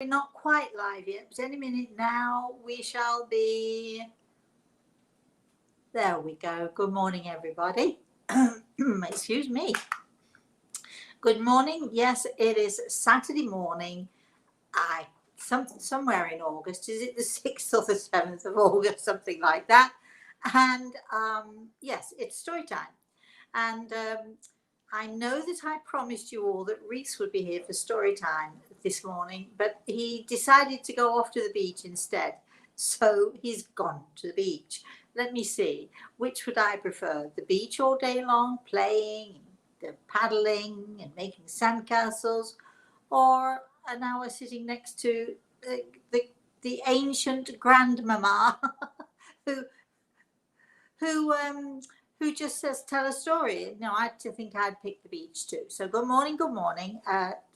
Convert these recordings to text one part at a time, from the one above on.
We're not quite live yet, but any minute now we shall be. There we go. Good morning, everybody. Excuse me. Good morning. Yes, it is Saturday morning. Somewhere in August. Is it the 6th or the 7th of August? Something like that. And yes, it's story time. And I know that I promised you all that Reese would be here for story time this morning, but he decided to go off to the beach instead. So he's gone to the beach. Let me see. Which would I prefer? The beach all day long, playing, the paddling and making sandcastles, or an hour sitting next to the ancient grandmama who who just says tell a story. No, I think I'd pick the beach too. So good morning, good morning.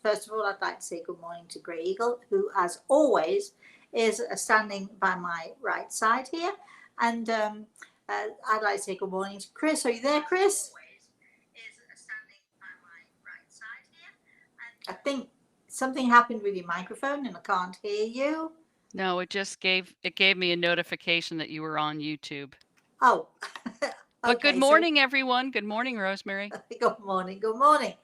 First of all, I'd like to say good morning to Grey Eagle, who as always is standing by my right side here. And I'd like to say good morning to Kris. Are you there, Kris? I think something happened with your microphone and I can't hear you. No, it gave me a notification that you were on YouTube. Oh, But okay. good morning, everyone. Good morning, Rosemary. Good morning, good morning.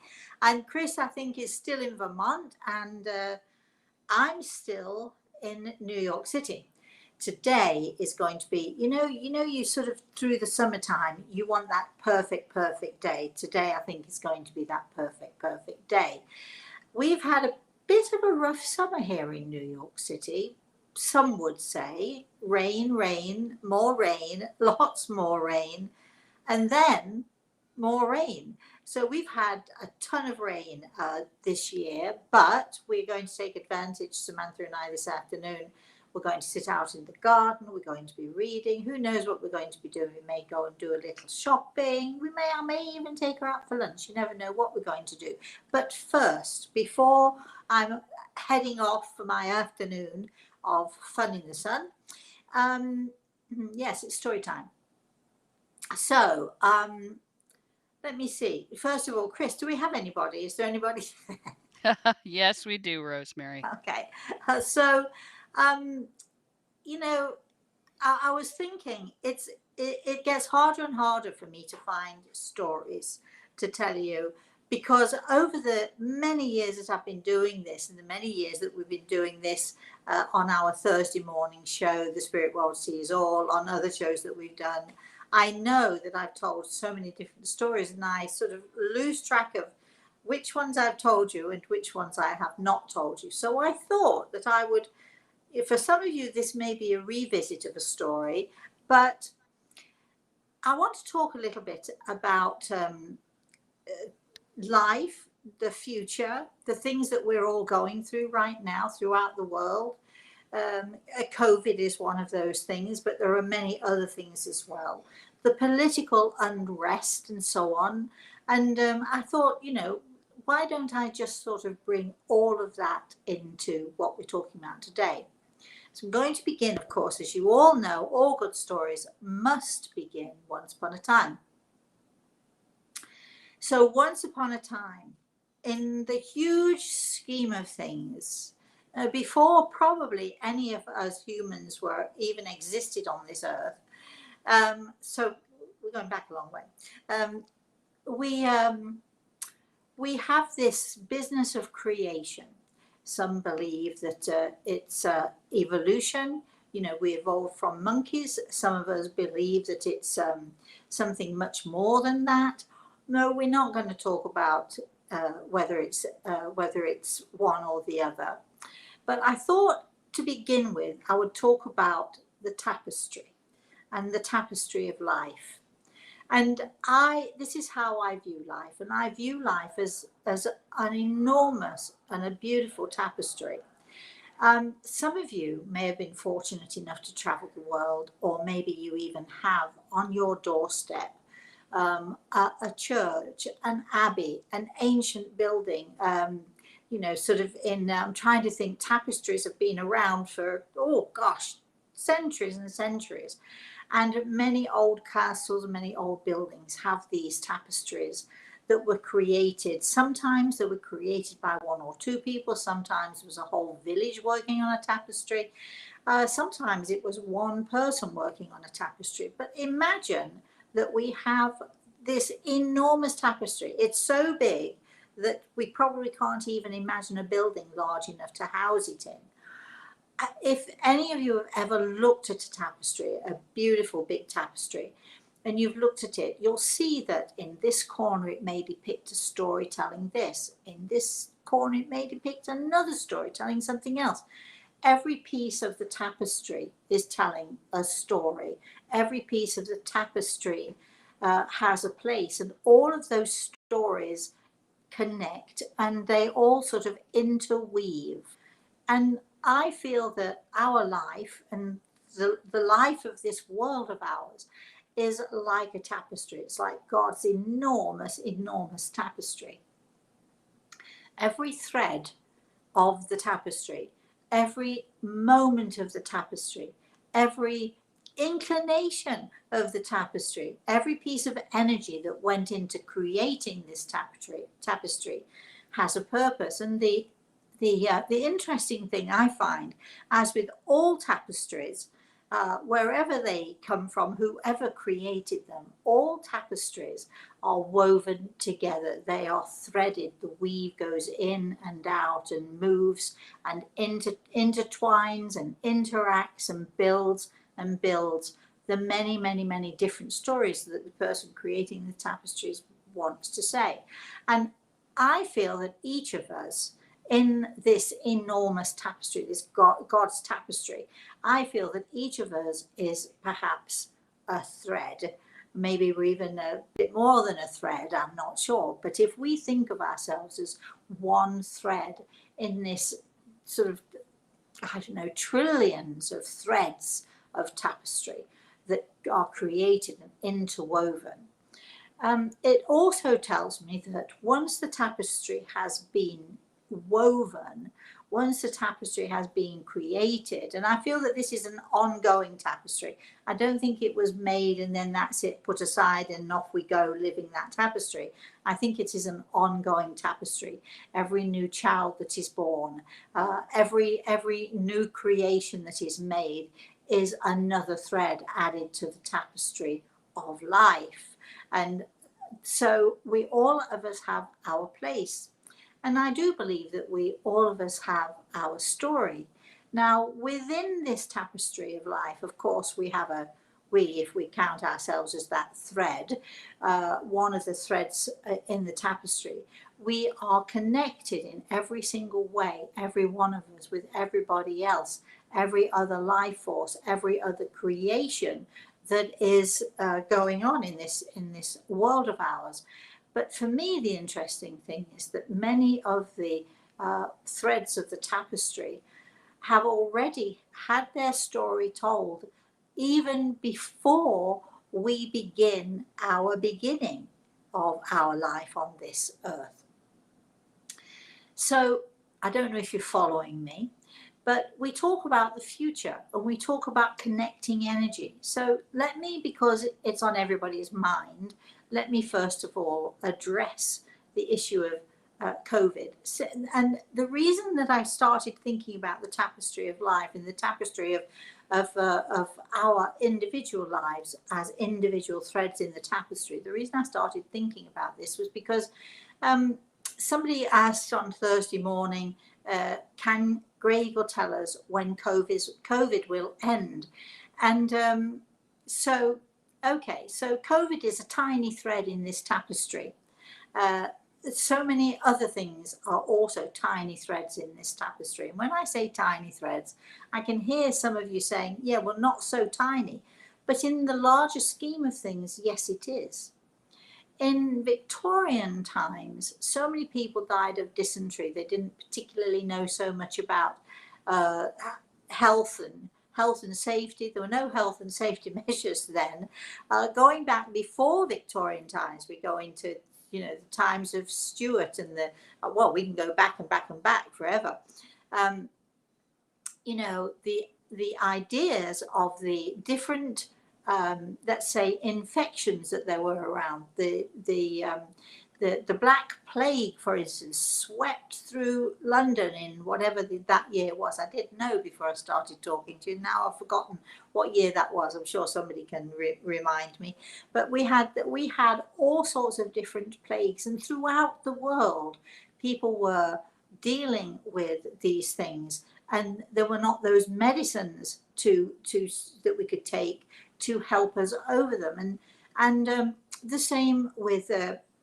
And Kris, I think, is still in Vermont, and I'm still in New York City. Today is going to be, you sort of through the summertime, you want that perfect day. Today, I think, is going to be that perfect day. We've had a bit of a rough summer here in New York City. Some would say rain, more rain, lots more rain, and then more rain. So we've had a ton of rain this year, but we're going to take advantage, Samantha and I, this afternoon. We're going to sit out in the garden. We're going to be reading. Who knows what we're going to be doing? We may go and do a little shopping. I may even take her out for lunch. You never know what we're going to do. But first, before I'm heading off for my afternoon of fun in the sun, yes, it's story time. So, let me see. First of all, Kris, do we have anybody? Is there anybody? Yes, we do, Rosemary. Okay. So, I was thinking it gets harder and harder for me to find stories to tell you, because over the many years that I've been doing this and the many years that we've been doing this on our Thursday morning show, The Spirit World Sees All, on other shows that we've done, I know that I've told so many different stories, and I sort of lose track of which ones I've told you and which ones I have not told you. So I thought that I would, for some of you, this may be a revisit of a story, but I want to talk a little bit about life, the future, the things that we're all going through right now throughout the world. COVID is one of those things, but there are many other things as well. The political unrest and so on. And I thought, why don't I just sort of bring all of that into what we're talking about today? So I'm going to begin, of course, as you all know, all good stories must begin once upon a time. So once upon a time, in the huge scheme of things, before probably any of us humans were even existed on this earth, so we're going back a long way, we have this business of creation. Some believe that it's evolution. We evolved from monkeys. Some of us believe that it's something much more than that. No, we're not going to talk about whether it's one or the other. But I thought to begin with, I would talk about the tapestry and the tapestry of life. And this is how I view life. And I view life as an enormous and a beautiful tapestry. Some of you may have been fortunate enough to travel the world, or maybe you even have on your doorstep a church, an abbey, an ancient building. Sort of I'm trying to think, tapestries have been around for, oh gosh, centuries and centuries. And many old castles and many old buildings have these tapestries that were created. Sometimes they were created by one or two people. Sometimes it was a whole village working on a tapestry. Sometimes it was one person working on a tapestry. But imagine that we have this enormous tapestry. It's so big that we probably can't even imagine a building large enough to house it in. If any of you have ever looked at a tapestry, a beautiful big tapestry, and you've looked at it, you'll see that in this corner it may depict a story telling this. In this corner it may depict another story telling something else. Every piece of the tapestry is telling a story. Every piece of the tapestry has a place, and all of those stories connect, and they all sort of interweave. And I feel that our life and the life of this world of ours is like a tapestry. It's like God's enormous, enormous tapestry. Every thread of the tapestry, every moment of the tapestry, every inclination of the tapestry, every piece of energy that went into creating this tapestry has a purpose. And the interesting thing I find, as with all tapestries, wherever they come from, whoever created them, all tapestries are woven together. They are threaded. The weave goes in and out and moves and intertwines and interacts and builds the many, many, many different stories that the person creating the tapestries wants to say. And I feel that each of us in this enormous tapestry, this God's tapestry, I feel that each of us is perhaps a thread. Maybe we're even a bit more than a thread, I'm not sure. But if we think of ourselves as one thread in this sort of, I don't know, trillions of threads of tapestry that are created and interwoven, it also tells me that once the tapestry has been woven, once the tapestry has been created, and I feel that this is an ongoing tapestry. I don't think it was made and then that's it, put aside and off we go living that tapestry. I think it is an ongoing tapestry. Every new child that is born, every new creation that is made is another thread added to the tapestry of life. And so we all of us have our place. And I do believe that we all of us have our story. Now, within this tapestry of life, of course, we have if we count ourselves as that thread, one of the threads in the tapestry, we are connected in every single way, every one of us, with everybody else, every other life force, every other creation that is going on in this world of ours. But for me, the interesting thing is that many of the threads of the tapestry have already had their story told even before we begin our beginning of our life on this earth. So I don't know if you're following me, but we talk about the future and we talk about connecting energy. So let me, because it's on everybody's mind, let me first of all address the issue of COVID. And the reason that I started thinking about the tapestry of life and the tapestry of our individual lives as individual threads in the tapestry, the reason I started thinking about this was because somebody asked on Thursday morning, can Greg will tell us when COVID will end? And so COVID is a tiny thread in this tapestry. So many other things are also tiny threads in this tapestry. And when I say tiny threads, I can hear some of you saying, yeah, well, not so tiny. But in the larger scheme of things, yes, it is. In Victorian times, so many people died of dysentery. They didn't particularly know so much about health and safety. There were no health and safety measures then. Going back before Victorian times, we go into the times of Stuart and we can go back and back and back forever. The ideas of the different let's say infections that there were around, the the Black Plague, for instance, swept through London in whatever that year was. I didn't know before I started talking to you. Now I've forgotten what year that was. I'm sure somebody can remind me. But we had all sorts of different plagues, and throughout the world, people were dealing with these things, and there were not those medicines that we could take to help us over them. And the same with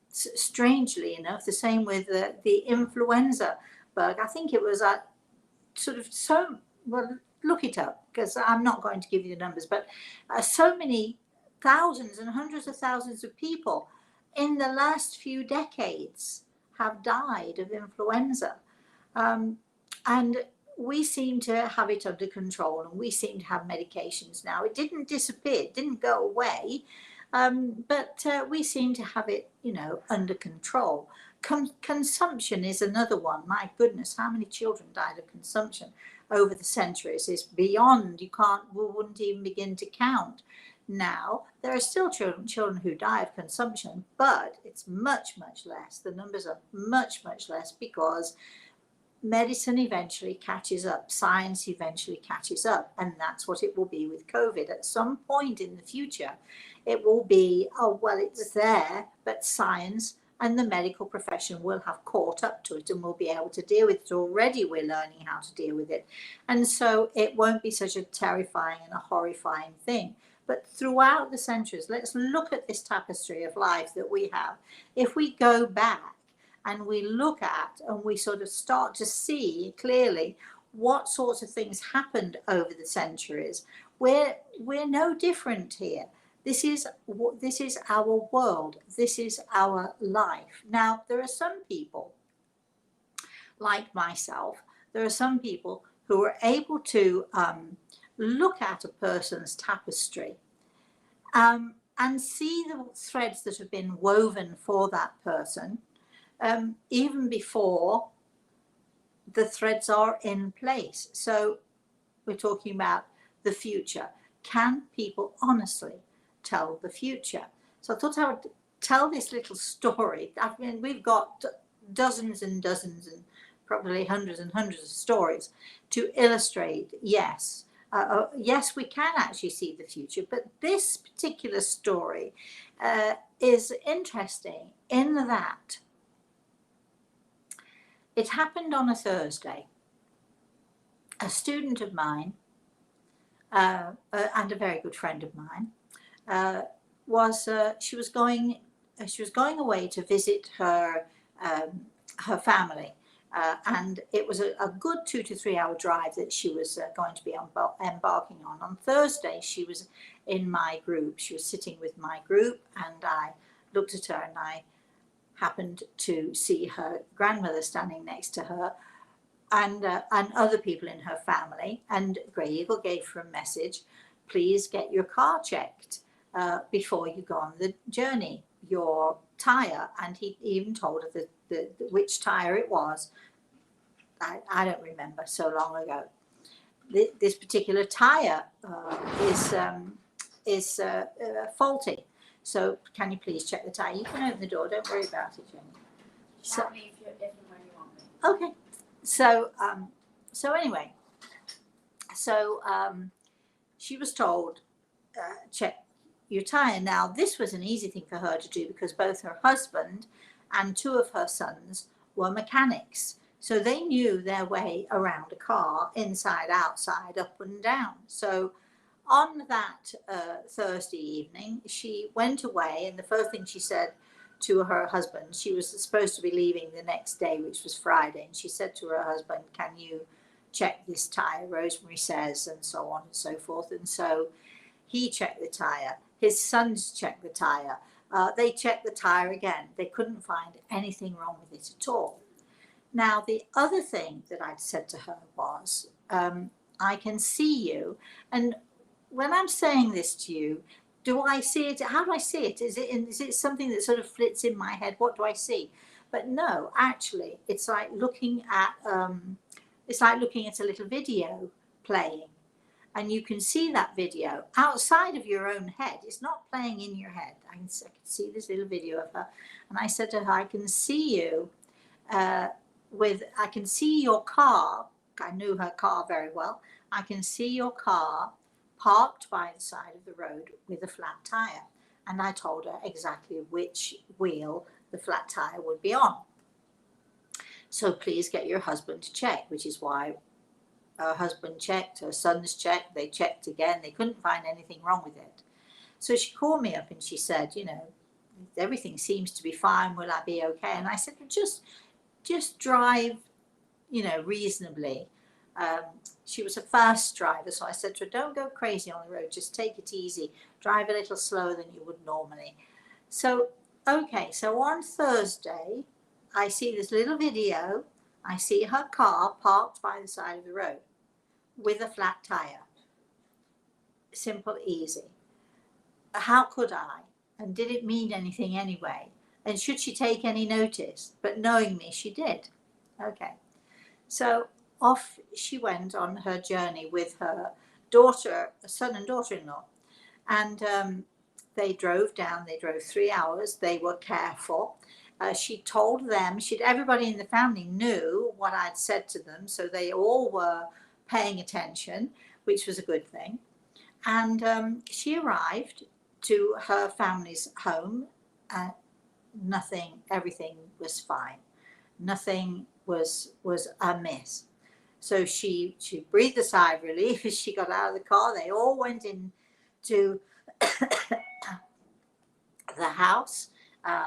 strangely enough, the same with the influenza bug. I think it was well, look it up, because I'm not going to give you the numbers, but so many thousands and hundreds of thousands of people in the last few decades have died of influenza. And we seem to have it under control, and we seem to have medications now. It didn't disappear, it didn't go away, but we seem to have it, under control. Consumption is another one. My goodness, how many children died of consumption over the centuries is beyond, we wouldn't even begin to count. Now, there are still children who die of consumption, but it's much, much less. The numbers are much, much less, because medicine eventually catches up, science eventually catches up, and that's what it will be with COVID. At some point in the future, it will be, oh, well, it's there, but science and the medical profession will have caught up to it and will be able to deal with it. Already we're learning how to deal with it. And so it won't be such a terrifying and a horrifying thing. But throughout the centuries, let's look at this tapestry of life that we have. If we go back and we look at and we sort of start to see clearly what sorts of things happened over the centuries, we're no different here. This is our world. This is our life. Now, there are some people, like myself, there are some people who are able to look at a person's tapestry and see the threads that have been woven for that person, even before the threads are in place. So we're talking about the future. Can people honestly tell the future? So I thought I would tell this little story. I mean, we've got dozens and dozens and probably hundreds and hundreds of stories to illustrate, yes, yes, we can actually see the future, but this particular story is interesting in that it happened on a Thursday. A student of mine and a very good friend of mine she was going away to visit her family, and it was a good 2 to 3 hour drive that she was going to be embarking on. On Thursday, she was in my group. She was sitting with my group, and I looked at her, and I happened to see her grandmother standing next to her, and other people in her family. And Grey Eagle gave her a message: please get your car checked before you go on the journey, your tire. And he even told her which tire it was. I don't remember, so long ago. This particular tire is faulty. So can you please check the tire? You can open the door. Don't worry about it, Jenny. Tell me if and when you want me. Okay. So anyway, she was told, check your tire. Now, this was an easy thing for her to do because both her husband and 2 of her sons were mechanics. So they knew their way around a car, inside, outside, up and down. So on that Thursday evening, she went away, and the first thing she said to her husband, she was supposed to be leaving the next day, which was Friday, and she said to her husband, can you check this tire? Rosemary says, and so on and so forth. And so he checked the tire. His sons checked the tire. They checked the tire again. They couldn't find anything wrong with it at all. Now, the other thing that I'd said to her was, I can see you. And when I'm saying this to you, do I see it? How do I see it? Is it something that sort of flits in my head? What do I see? But no, actually, it's like looking at a little video playing. And you can see that video outside of your own head. It's not playing in your head. I can see this little video of her. And I said to her, I can see you I can see your car. I knew her car very well. I can see your car parked by the side of the road with a flat tire. And I told her exactly which wheel the flat tire would be on. So please get your husband to check, which is why her husband checked, her sons checked, they checked again. They couldn't find anything wrong with it. So she called me up and she said, you know, everything seems to be fine. Will I be okay? And I said, well, just drive, you know, reasonably. She was a fast driver, so I said to her, don't go crazy on the road, just take it easy, drive a little slower than you would normally. So, okay, so on Thursday, I see this little video. I see her car parked by the side of the road with a flat tire. Simple, easy. How could I? And did it mean anything anyway? And should she take any notice? But knowing me, she did. Okay. So off she went on her journey with her daughter, son and daughter-in-law. And they drove down, they drove 3 hours. They were careful. She told them, everybody in the family knew what I'd said to them. So they all were paying attention, which was a good thing. And she arrived to her family's home. Everything was fine. Nothing was amiss. So she breathed a sigh of relief as she got out of the car. They all went into the house,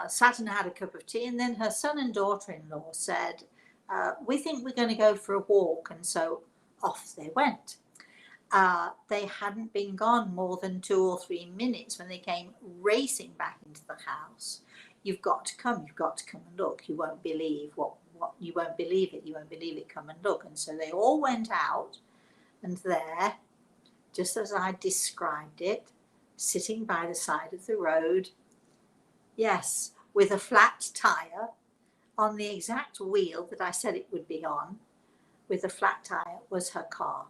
sat and had a cup of tea, and then her son and daughter-in-law said, we think we're going to go for a walk. And so off they went. They hadn't been gone more than 2 or 3 minutes when they came racing back into the house. You've got to come and look. You won't believe you won't believe it, come and look. And so they all went out, and there, just as I described it, sitting by the side of the road, yes, with a flat tire on the exact wheel that I said it would be on, with a flat tire, was her car.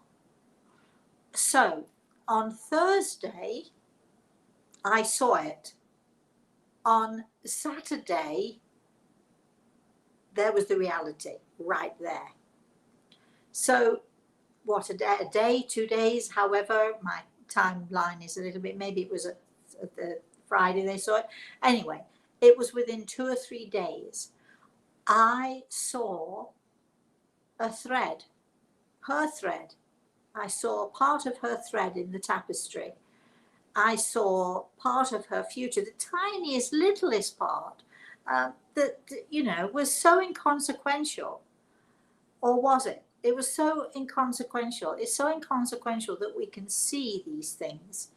So on Thursday, I saw it. On Saturday, there was the reality right there. So what, a day, 2 days, however, my timeline is a little bit, maybe it was the Friday they saw it. Anyway, it was within 2 or 3 days. I saw a thread, her thread. I saw part of her thread in the tapestry. I saw part of her future, the tiniest, littlest part that, you know, was so inconsequential. Or was it? It was so inconsequential. It's so inconsequential that we can see these things.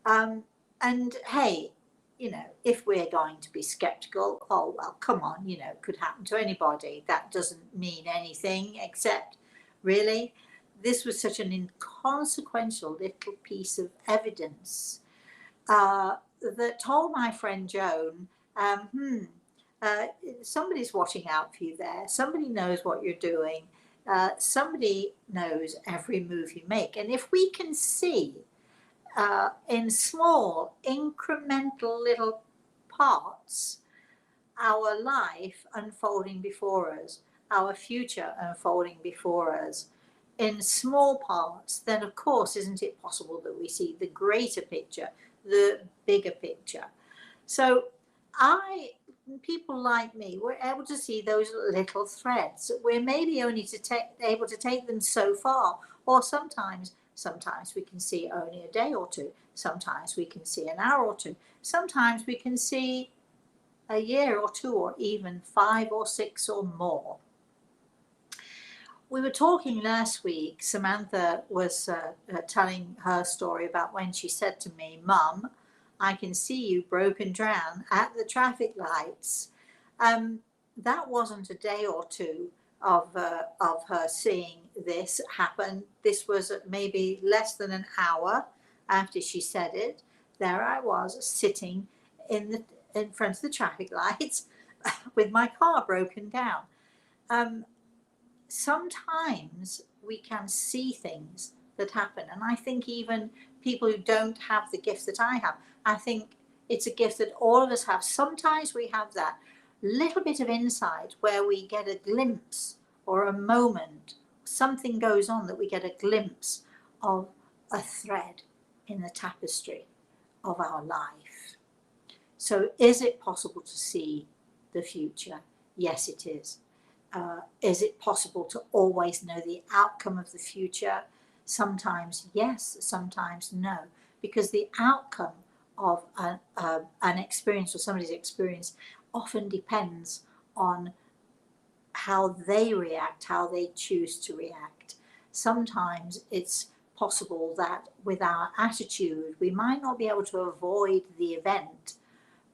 And hey, you know, if we're going to be skeptical, oh, well, come on, you know, it could happen to anybody. That doesn't mean anything, except, really, this was such an inconsequential little piece of evidence that told my friend Joan, somebody's watching out for you there. Somebody knows what you're doing. Somebody knows every move you make. And if we can see in small, incremental little parts, our life unfolding before us, our future unfolding before us, in small parts, then of course, isn't it possible that we see the greater picture, the bigger picture? So people like me, we're able to see those little threads. We're maybe only able to take them so far, or sometimes we can see only a day or two. Sometimes we can see an hour or two. Sometimes we can see a year or two, or even 5 or 6 or more. We were talking last week, Samantha was telling her story about when she said to me, Mum, I can see you broken down at the traffic lights. That wasn't a day or two of her seeing this happen. This was maybe less than an hour after she said it. There I was sitting in front of the traffic lights with my car broken down. Sometimes we can see things that happen. And I think even people who don't have the gifts that I have, I think it's a gift that all of us have. Sometimes we have that little bit of insight where we get a glimpse or a moment, something goes on that we get a glimpse of a thread in the tapestry of our life. So is it possible to see the future? Yes, it is. Is it possible to always know the outcome of the future? Sometimes yes, sometimes no, because the outcome of an experience or somebody's experience often depends on how they react, how they choose to react. Sometimes it's possible that with our attitude, we might not be able to avoid the event,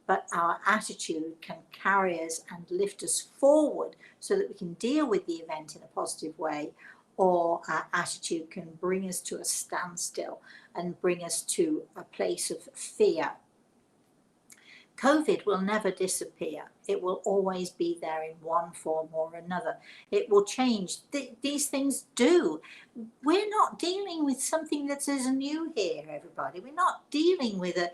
but our attitude can carry us and lift us forward so that we can deal with the event in a positive way, or our attitude can bring us to a standstill and bring us to a place of fear. COVID will never disappear. It will always be there in one form or another. It will change. These things do. We're not dealing with something that is new here, everybody. We're not dealing with a,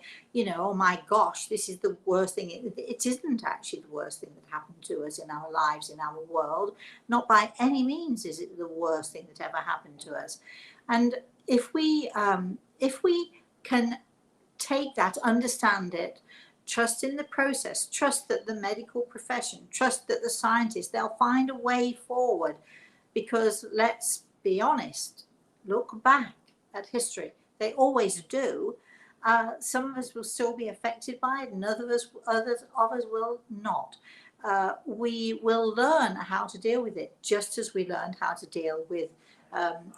oh my gosh, this is the worst thing. It isn't actually the worst thing that happened to us in our lives, in our world. Not by any means is it the worst thing that ever happened to us. And if we can take that, understand it, trust in the process, trust that the medical profession, trust that the scientists, they'll find a way forward. Because let's be honest, look back at history. They always do. Some of us will still be affected by it, and others of us will not. We will learn how to deal with it, just as we learned how to deal with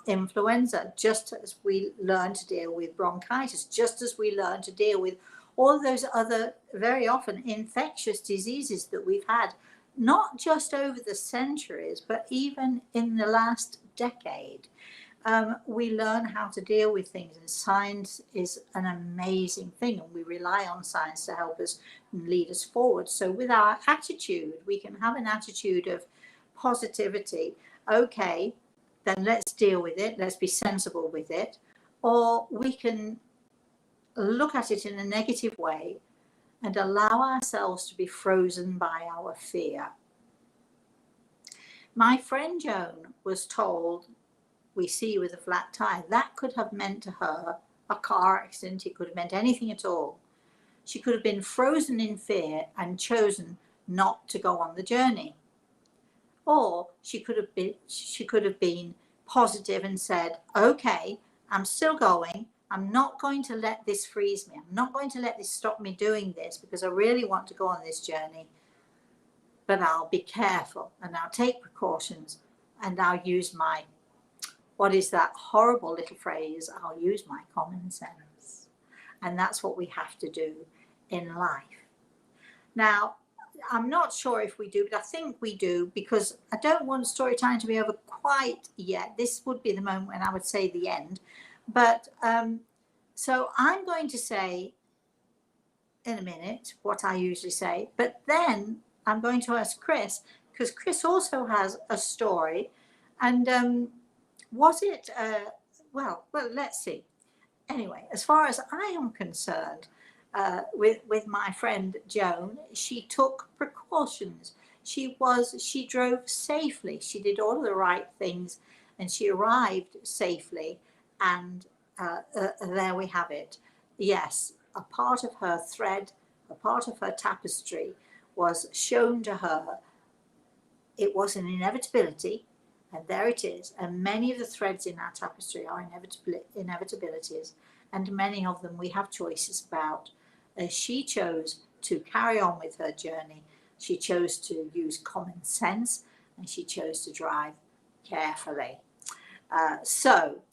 influenza, just as we learned to deal with bronchitis, just as we learned to deal with all those other very often infectious diseases that we've had, not just over the centuries, but even in the last decade. We learn how to deal with things, and science is an amazing thing, and we rely on science to help us and lead us forward. So with our attitude, we can have an attitude of positivity. Okay, then let's deal with it, let's be sensible with it. Or we can look at it in a negative way and allow ourselves to be frozen by our fear. My friend Joan was told, "We see you with a flat tire." That could have meant to her a car accident. It could have meant anything at all. She could have been frozen in fear and chosen not to go on the journey. Or she could have been positive and said, okay, I'm still going. I'm not going to let this freeze me. I'm not going to let this stop me doing this, because I really want to go on this journey. But I'll be careful, and I'll take precautions, and I'll use my, what is that horrible little phrase? I'll use my common sense. And that's what we have to do in life. Now, I'm not sure if we do, but I think we do, because I don't want story time to be over quite yet. This would be the moment when I would say the end. But so I'm going to say in a minute what I usually say, but then I'm going to ask Kris, because Kris also has a story. And was it, well, let's see. Anyway, as far as I am concerned, with my friend Joan, she took precautions. She drove safely. She did all of the right things, and she arrived safely. And there we have it. Yes, a part of her thread, a part of her tapestry was shown to her. It was an inevitability, and there it is. And many of the threads in our tapestry are inevitabilities, and many of them we have choices about. She chose to carry on with her journey. She chose to use common sense, and she chose to drive carefully. So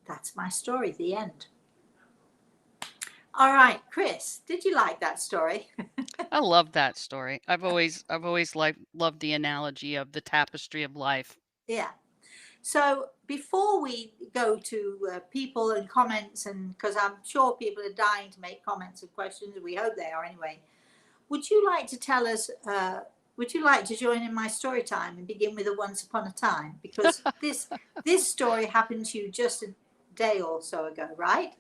that's my story, the end. All right, Kris, did you like that story? I love that story. I've always loved the analogy of the tapestry of life. Yeah. So before we go to people and comments, and because I'm sure people are dying to make comments and questions, we hope they are anyway, would you like to tell us, would you like to join in my story time and begin with a once upon a time? Because this story happened to you just a day or so ago, right?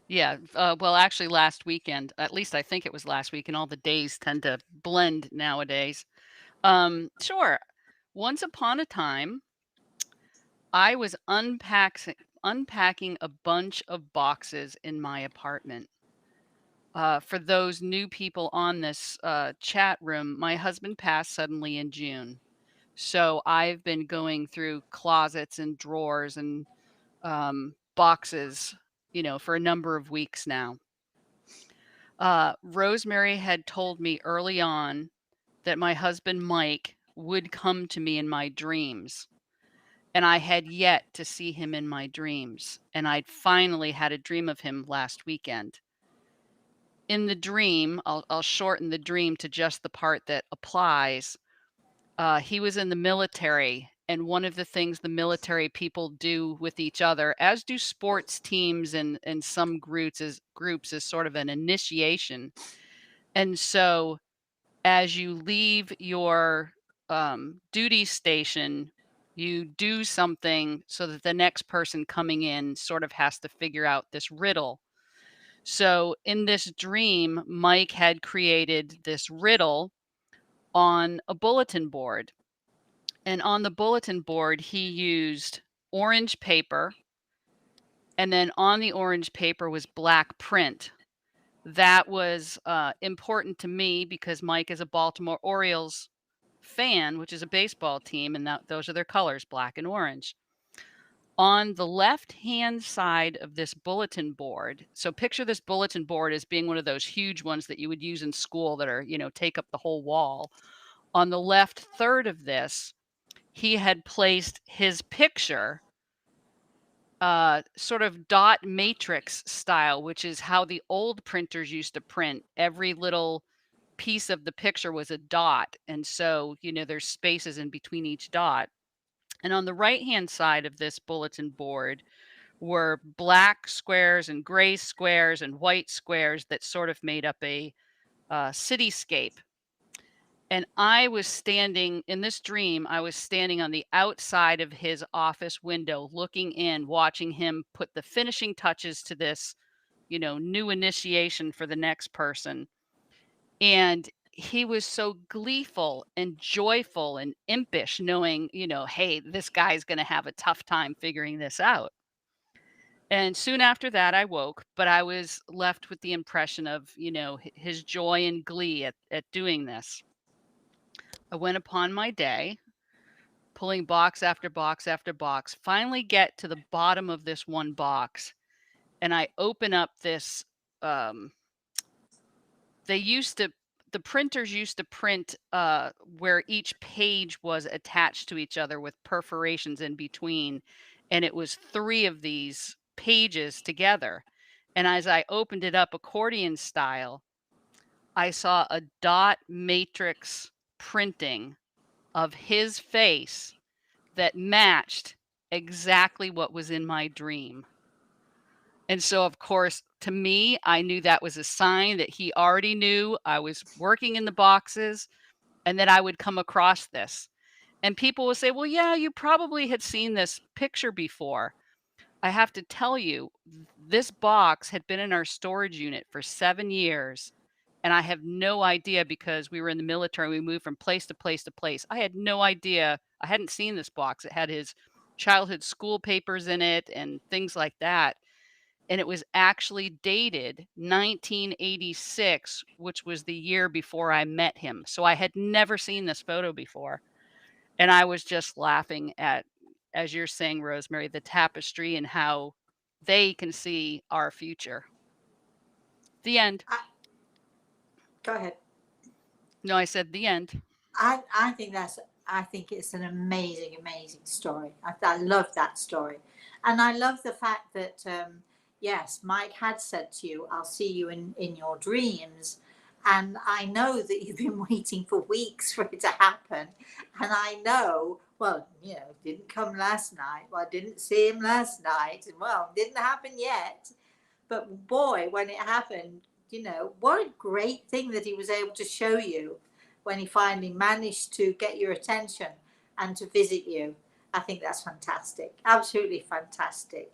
Yeah. Well, actually, last weekend. At least I think it was last week, and all the days tend to blend nowadays. Sure. Once upon a time, I was unpacking a bunch of boxes in my apartment. For those new people on this chat room, my husband passed suddenly in June. So I've been going through closets and drawers and boxes, for a number of weeks now. Rosemary had told me early on that my husband Mike would come to me in my dreams. And I had yet to see him in my dreams. And I'd finally had a dream of him last weekend. In the dream, I'll shorten the dream to just the part that applies. He was in the military, and one of the things the military people do with each other, as do sports teams and some groups, is sort of an initiation. And so, as you leave your duty station, you do something so that the next person coming in sort of has to figure out this riddle. So in this dream, Mike had created this riddle on a bulletin board. And on the bulletin board, he used orange paper. And then on the orange paper was black print. That was important to me because Mike is a Baltimore Orioles fan, which is a baseball team, and those are their colors, black and orange. On the left-hand side of this bulletin board, so picture this bulletin board as being one of those huge ones that you would use in school that are, take up the whole wall. On the left third of this, he had placed his picture, sort of dot matrix style, which is how the old printers used to print. Every little piece of the picture was a dot. And so, there's spaces in between each dot. And on the right-hand side of this bulletin board were black squares and gray squares and white squares that sort of made up a cityscape. And I was standing in this dream, I was standing on the outside of his office window, looking in, watching him put the finishing touches to this, new initiation for the next person. And he was so gleeful and joyful and impish, knowing, hey, this guy's going to have a tough time figuring this out. And soon after that, I woke, but I was left with the impression of, his joy and glee at doing this. I went upon my day, pulling box after box after box, finally get to the bottom of this one box, and I open up this. The printers used to print where each page was attached to each other with perforations in between, and it was 3 of these pages together. And as I opened it up accordion style, I saw a dot matrix printing of his face that matched exactly what was in my dream. And so, of course, to me, I knew that was a sign that he already knew I was working in the boxes and that I would come across this. And people will say, well, yeah, you probably had seen this picture before. I have to tell you, this box had been in our storage unit for 7 years. And I have no idea, because we were in the military, we moved from place to place to place. I had no idea. I hadn't seen this box. It had his childhood school papers in it and things like that. And it was actually dated 1986, which was the year before I met him. So I had never seen this photo before. And I was just laughing at, as you're saying, Rosemary, the tapestry and how they can see our future. The end. Go ahead. No, I said the end. I think it's an amazing story. I love that story. And I love the fact that, yes, Mike had said to you, I'll see you in your dreams. And I know that you've been waiting for weeks for it to happen. And I know, well, didn't come last night. Well, I didn't see him last night. And well, didn't happen yet. But boy, when it happened, what a great thing that he was able to show you. when he finally managed to get your attention and to visit you. I think that's fantastic. Absolutely fantastic.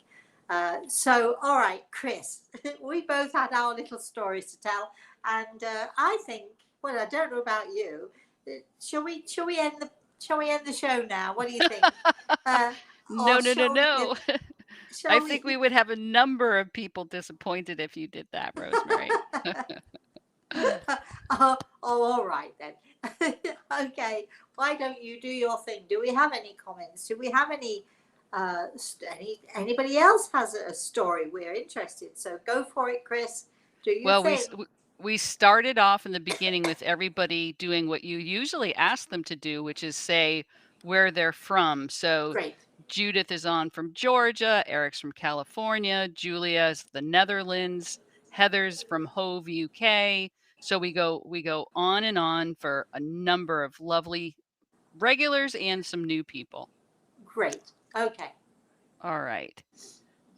So, all right, Kris, we both had our little stories to tell. And I think, well, I don't know about you. Shall we end the show now? What do you think? No, Or no, no, shall we no. I shall think we would have a number of people disappointed if you did that, Rosemary. oh, all right then. Okay, why don't you do your thing? Do we have any comments? Do we have anybody else has a story? We're interested, so go for it, Kris. Do your Well, thing. we started off in the beginning with everybody doing what you usually ask them to do, which is say where they're from. So Great. Judith is on from Georgia, Eric's from California, Julia's the Netherlands, Heather's from Hove, UK. So we go on and on for a number of lovely regulars and some new people. Great. Okay. All right.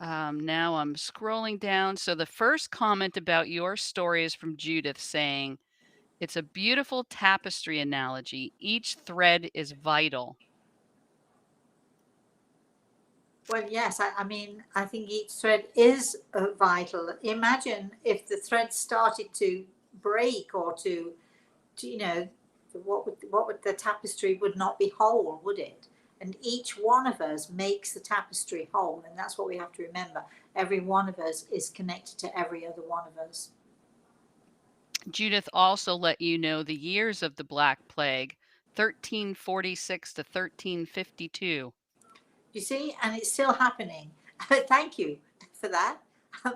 Now I'm scrolling down. So the first comment about your story is from Judith saying, it's a beautiful tapestry analogy. Each thread is vital. Well, yes, I mean, I think each thread is vital. Imagine if the thread started to break or to what would the tapestry would not be whole, would it? And each one of us makes the tapestry whole, and that's what we have to remember. Every one of us is connected to every other one of us. Judith also let you know the years of the Black Plague, 1346 to 1352. You see, and it's still happening. Thank you for that. I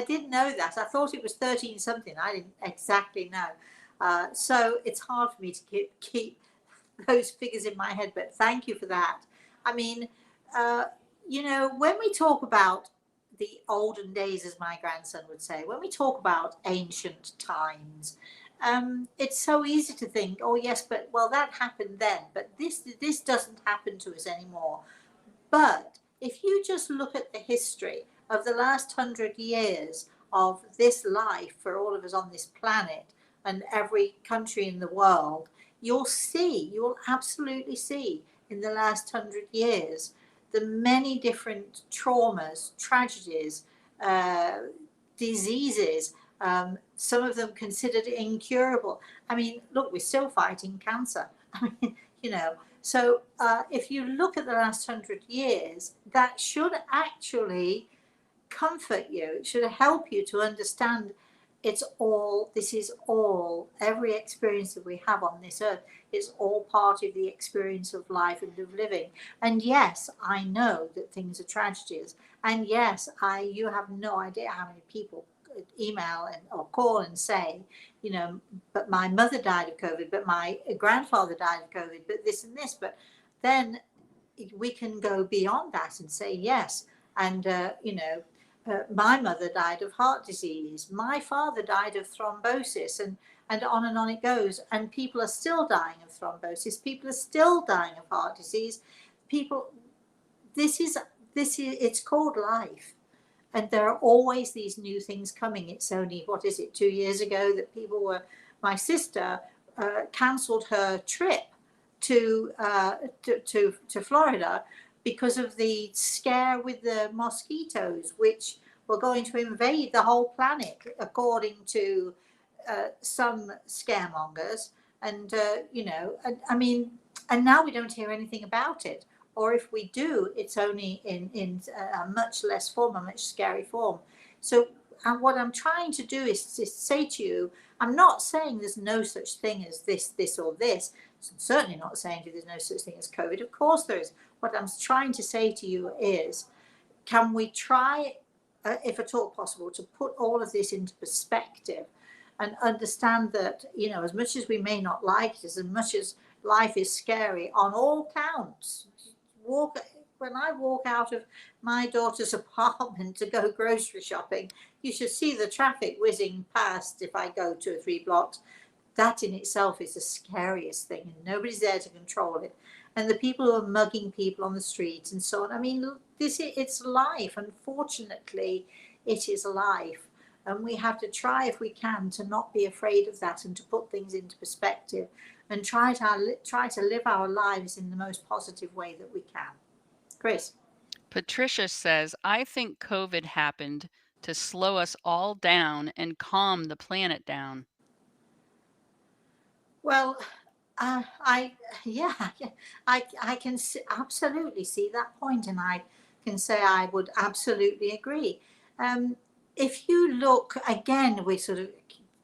didn't know that. I thought it was 13 something. I didn't exactly know. So it's hard for me to keep those figures in my head, but thank you for that. I mean, when we talk about the olden days, as my grandson would say, when we talk about ancient times, it's so easy to think, oh yes, but well, that happened then, but this doesn't happen to us anymore. But if you just look at the history of the last 100 years of this life for all of us on this planet and every country in the world, you will absolutely see in the last 100 years the many different traumas, tragedies, diseases, some of them considered incurable. I mean, look, we're still fighting cancer. I mean, so if you look at the last 100 years, that should actually comfort you. It should help you to understand every experience that we have on this earth is all part of the experience of life and of living. And yes, I know that things are tragedies. And yes, you have no idea how many people email or call and say, but my mother died of COVID, but my grandfather died of COVID, but this and this. But then we can go beyond that and say yes. And, my mother died of heart disease. My father died of thrombosis, and on it goes. And people are still dying of thrombosis. People are still dying of heart disease. It's called life. And there are always these new things coming. It's only, 2 years ago that my sister cancelled her trip to Florida because of the scare with the mosquitoes, which were going to invade the whole planet, according to some scaremongers. And, and now we don't hear anything about it. Or if we do, it's only in a much less form, a much scary form. So what I'm trying to do is to say to you, I'm not saying there's no such thing as this, or this. I'm certainly not saying there's no such thing as COVID. Of course there is. What I'm trying to say to you is, can we try, if at all possible, to put all of this into perspective and understand that, as much as we may not like it, as much as life is scary on all counts, when I walk out of my daughter's apartment to go grocery shopping, you should see the traffic whizzing past if I go 2 or 3 blocks. That in itself is the scariest thing, and nobody's there to control it. And the people who are mugging people on the streets and so on. I mean, it's life. Unfortunately, it is life. And we have to try, if we can, to not be afraid of that and to put things into perspective and try to live our lives in the most positive way that we can. Kris? Patricia says, I think COVID happened to slow us all down and calm the planet down. Well, I can absolutely see that point, and I can say I would absolutely agree. If you look again, we sort of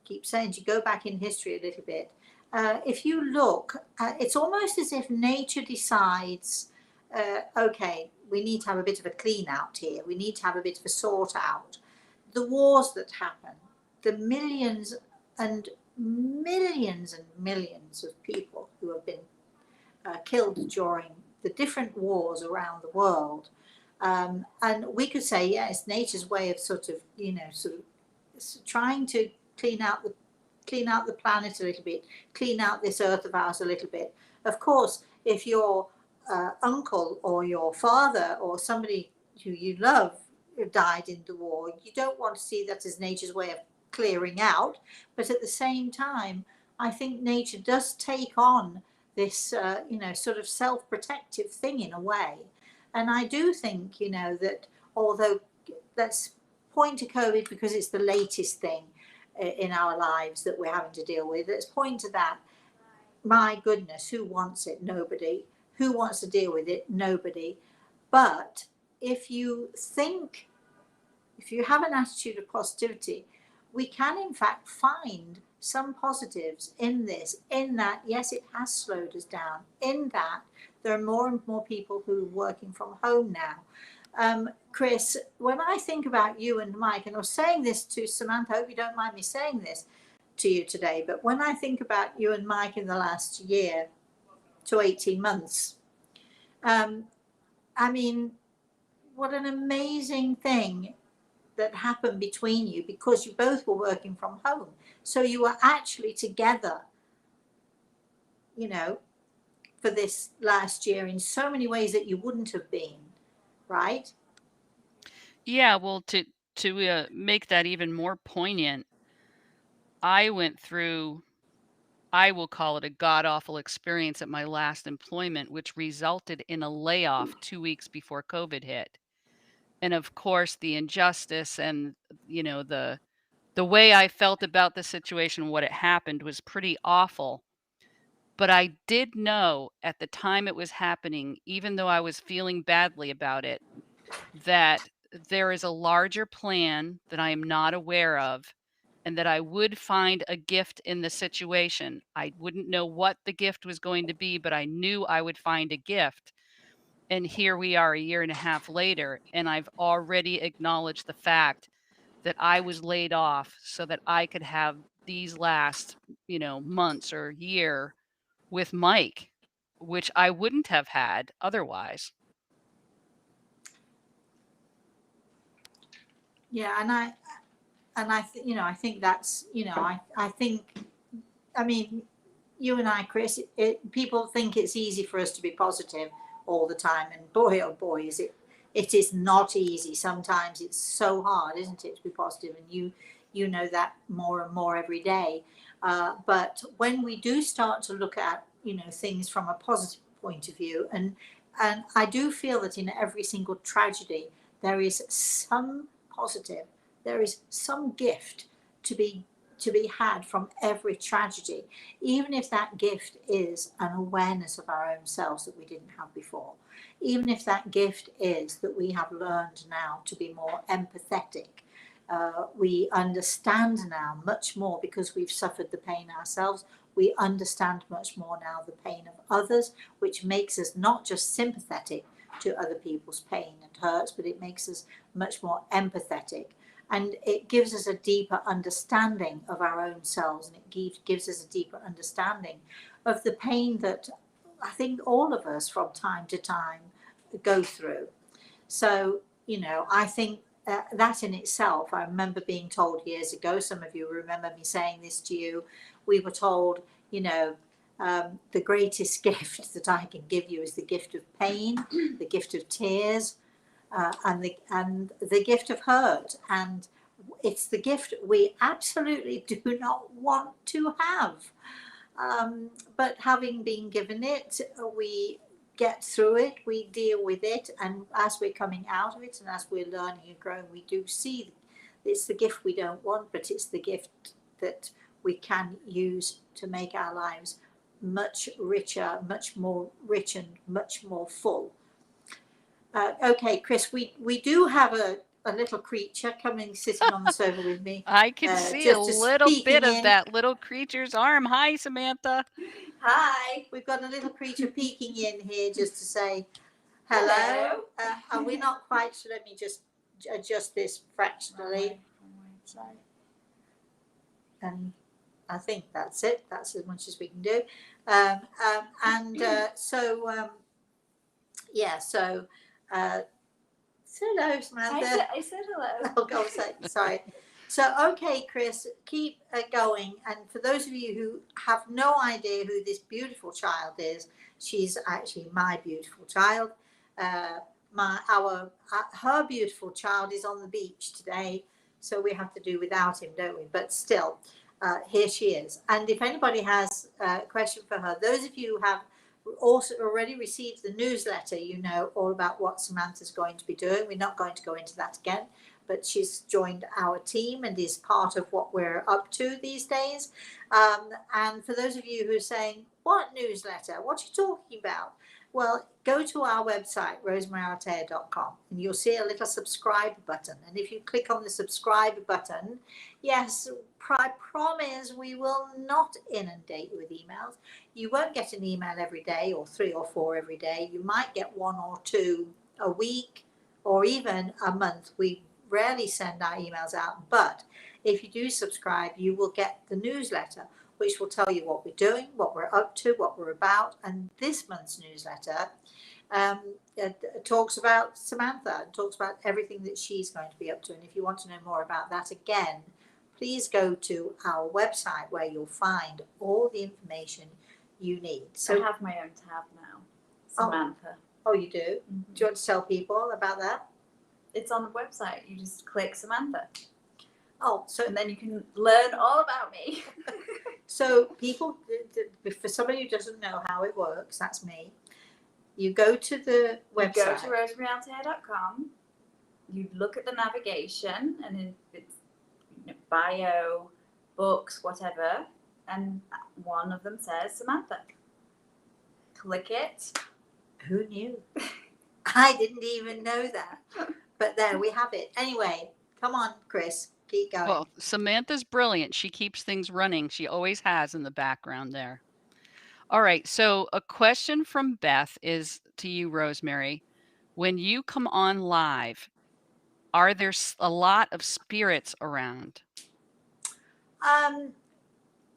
keep saying to go back in history a little bit. If you look, it's almost as if nature decides, okay, we need to have a bit of a clean out here. We need to have a bit of a sort out. The wars that happen, the millions and millions and millions of people who have been killed during the different wars around the world. And we could say, yeah, it's nature's way of sort of trying to clean out the planet a little bit, clean out this earth of ours a little bit. Of course, if your uncle or your father or somebody who you love died in the war, you don't want to see that as nature's way of clearing out. But at the same time, I think nature does take on this sort of self-protective thing in a way. And I do think that, although let's point to COVID because it's the latest thing in our lives that we're having to deal with, let's point to that. My goodness, who wants it? Nobody. Who wants to deal with it? Nobody. But if you have an attitude of positivity, we can in fact find some positives in this, in that, yes, it has slowed us down, in that there are more and more people who are working from home now. Kris, when I think about you and Mike, and I was saying this to Samantha, I hope you don't mind me saying this to you today, but when I think about you and Mike in the last year to 18 months, I mean, what an amazing thing that happened between you, because you both were working from home. So you were actually together, for this last year in so many ways that you wouldn't have been, right? Yeah, well, to make that even more poignant, I went through, I will call it a god-awful experience at my last employment, which resulted in a layoff 2 weeks before COVID hit. And of course, the injustice and, the way I felt about the situation, what had happened was pretty awful. But I did know at the time it was happening, even though I was feeling badly about it, that there is a larger plan that I am not aware of, and that I would find a gift in the situation. I wouldn't know what the gift was going to be, but I knew I would find a gift. And here we are a year and a half later, and I've already acknowledged the fact that I was laid off so that I could have these last, months or year with Mike, which I wouldn't have had otherwise. Yeah, I think that's, I think, I mean, you and I, Kris, people think it's easy for us to be positive all the time, and boy, oh boy, it is not easy. Sometimes it's so hard, isn't it, to be positive, and you know that more and more every day. But when we do start to look at, things from a positive point of view, and I do feel that in every single tragedy, there is some positive, there is some gift to be had from every tragedy, even if that gift is an awareness of our own selves that we didn't have before, even if that gift is that we have learned now to be more empathetic. We understand now much more because we've suffered the pain ourselves. We understand much more now the pain of others, which makes us not just sympathetic to other people's pain and hurts, but it makes us much more empathetic. And it gives us a deeper understanding of our own selves, and it gives us a deeper understanding of the pain that I think all of us from time to time go through. So, I think that in itself, I remember being told years ago, some of you remember me saying this to you, we were told, the greatest gift that I can give you is the gift of pain, the gift of tears, and the gift of hurt. And it's the gift we absolutely do not want to have. But having been given it, we get through it, we deal with it, and as we're coming out of it and as we're learning and growing, we do see it's the gift we don't want, but it's the gift that we can use to make our lives much richer, much more rich and much more full. Okay, Kris, we do have a little creature coming, sitting on the sofa with me. I can see a little bit of that little creature's arm. Hi, Samantha. Hi. We've got a little creature peeking in here just to say hello. And we're not quite sure. Let me just adjust this fractionally. And I think that's it. That's as much as we can do. Hello, Samantha. I said hello. Oh, God, sorry. So, okay, Kris, keep going. And for those of you who have no idea who this beautiful child is, she's actually my beautiful child. Her beautiful child is on the beach today, so we have to do without him, don't we? But still, here she is. And if anybody has a question for her, those of you who have also already received the newsletter, you know all about what Samantha's going to be doing. We're not going to go into that again, but she's joined our team and is part of what we're up to these days. And for those of you who are saying, what newsletter? What are you talking about? Well, go to our website, rosemaryaltea.com, and you'll see a little subscribe button. And if you click on the subscribe button, yes, I promise we will not inundate you with emails. You won't get an email every day or 3 or 4 every day. You might get 1 or 2 a week or even a month. We rarely send our emails out, but if you do subscribe, you will get the newsletter, which will tell you what we're doing, what we're up to, what we're about. And this month's newsletter talks about Samantha, talks about everything that she's going to be up to. And if you want to know more about that, again, please go to our website where you'll find all the information you need. So I have my own tab now, Samantha. Oh, you do? Mm-hmm. Do you want to tell people about that? It's on the website. You just click Samantha. Oh, so and then you can learn all about me. So people, for somebody who doesn't know how it works, that's me. You go to the website. You go to rosemaryaltea.com. You look at the navigation, and if it's bio, books, whatever, and one of them says Samantha. Click it. Who knew? I didn't even know that. But there we have it. Anyway, come on, Kris. Keep going. Well, Samantha's brilliant. She keeps things running. She always has in the background there. All right. So a question from Beth is to you, Rosemary. When you come on live, are there a lot of spirits around?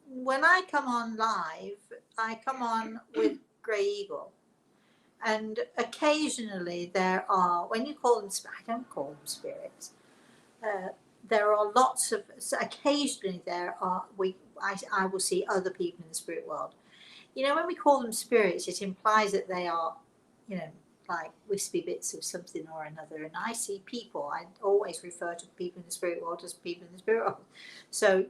When I come on live, I come on with Grey Eagle. And occasionally there are, when you call them, I don't call them spirits. There are lots of, so occasionally there are, I will see other people in the spirit world. You know, when we call them spirits, it implies that they are, you know, like wispy bits of something or another. And I see people. I always refer to people in the spirit world as people in the spirit world. So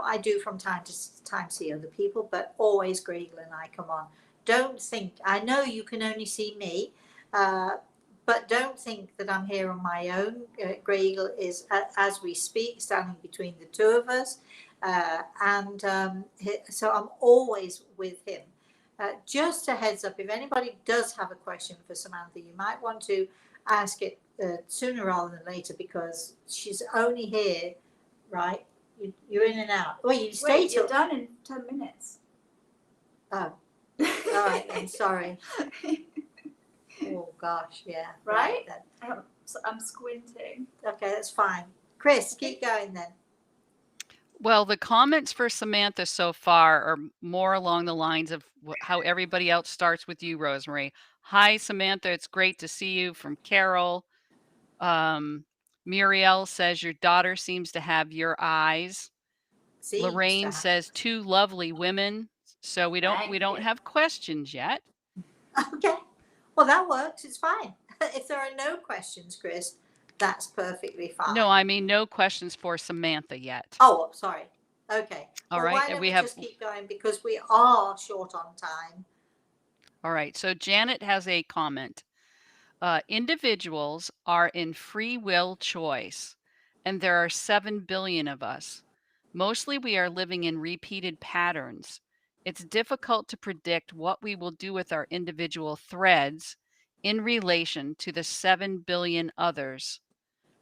I do from time to time see other people, but always Grey Eagle and I come on. Don't think, I know you can only see me, but don't think that I'm here on my own. Grey Eagle is, as we speak, standing between the two of us. So I'm always with him. Just a heads up, if anybody does have a question for Samantha, you might want to ask it sooner rather than later, because she's only here, right? You're in and out. Well, you stay till... You're done in 10 minutes. Oh, all right then, sorry. Oh gosh, yeah. Right? Then. I'm squinting. Okay, that's fine. Kris, keep going then. Well, the comments for Samantha so far are more along the lines of how everybody else starts with you, Rosemary. Hi, Samantha. It's great to see you, from Carol. Muriel says your daughter seems to have your eyes. Lorraine says 2 lovely women. So we don't have questions yet. Okay. Well, that works. It's fine. If there are no questions, Kris, that's perfectly fine. No, I mean, no questions for Samantha yet. Oh, sorry. Okay. All Well, right. why And don't we we have, just keep going, because we are short on time. all right. So Janet has a comment. Individuals are in free will choice, and there are 7 billion of us. Mostly we are living in repeated patterns. It's difficult to predict what we will do with our individual threads in relation to the 7 billion others,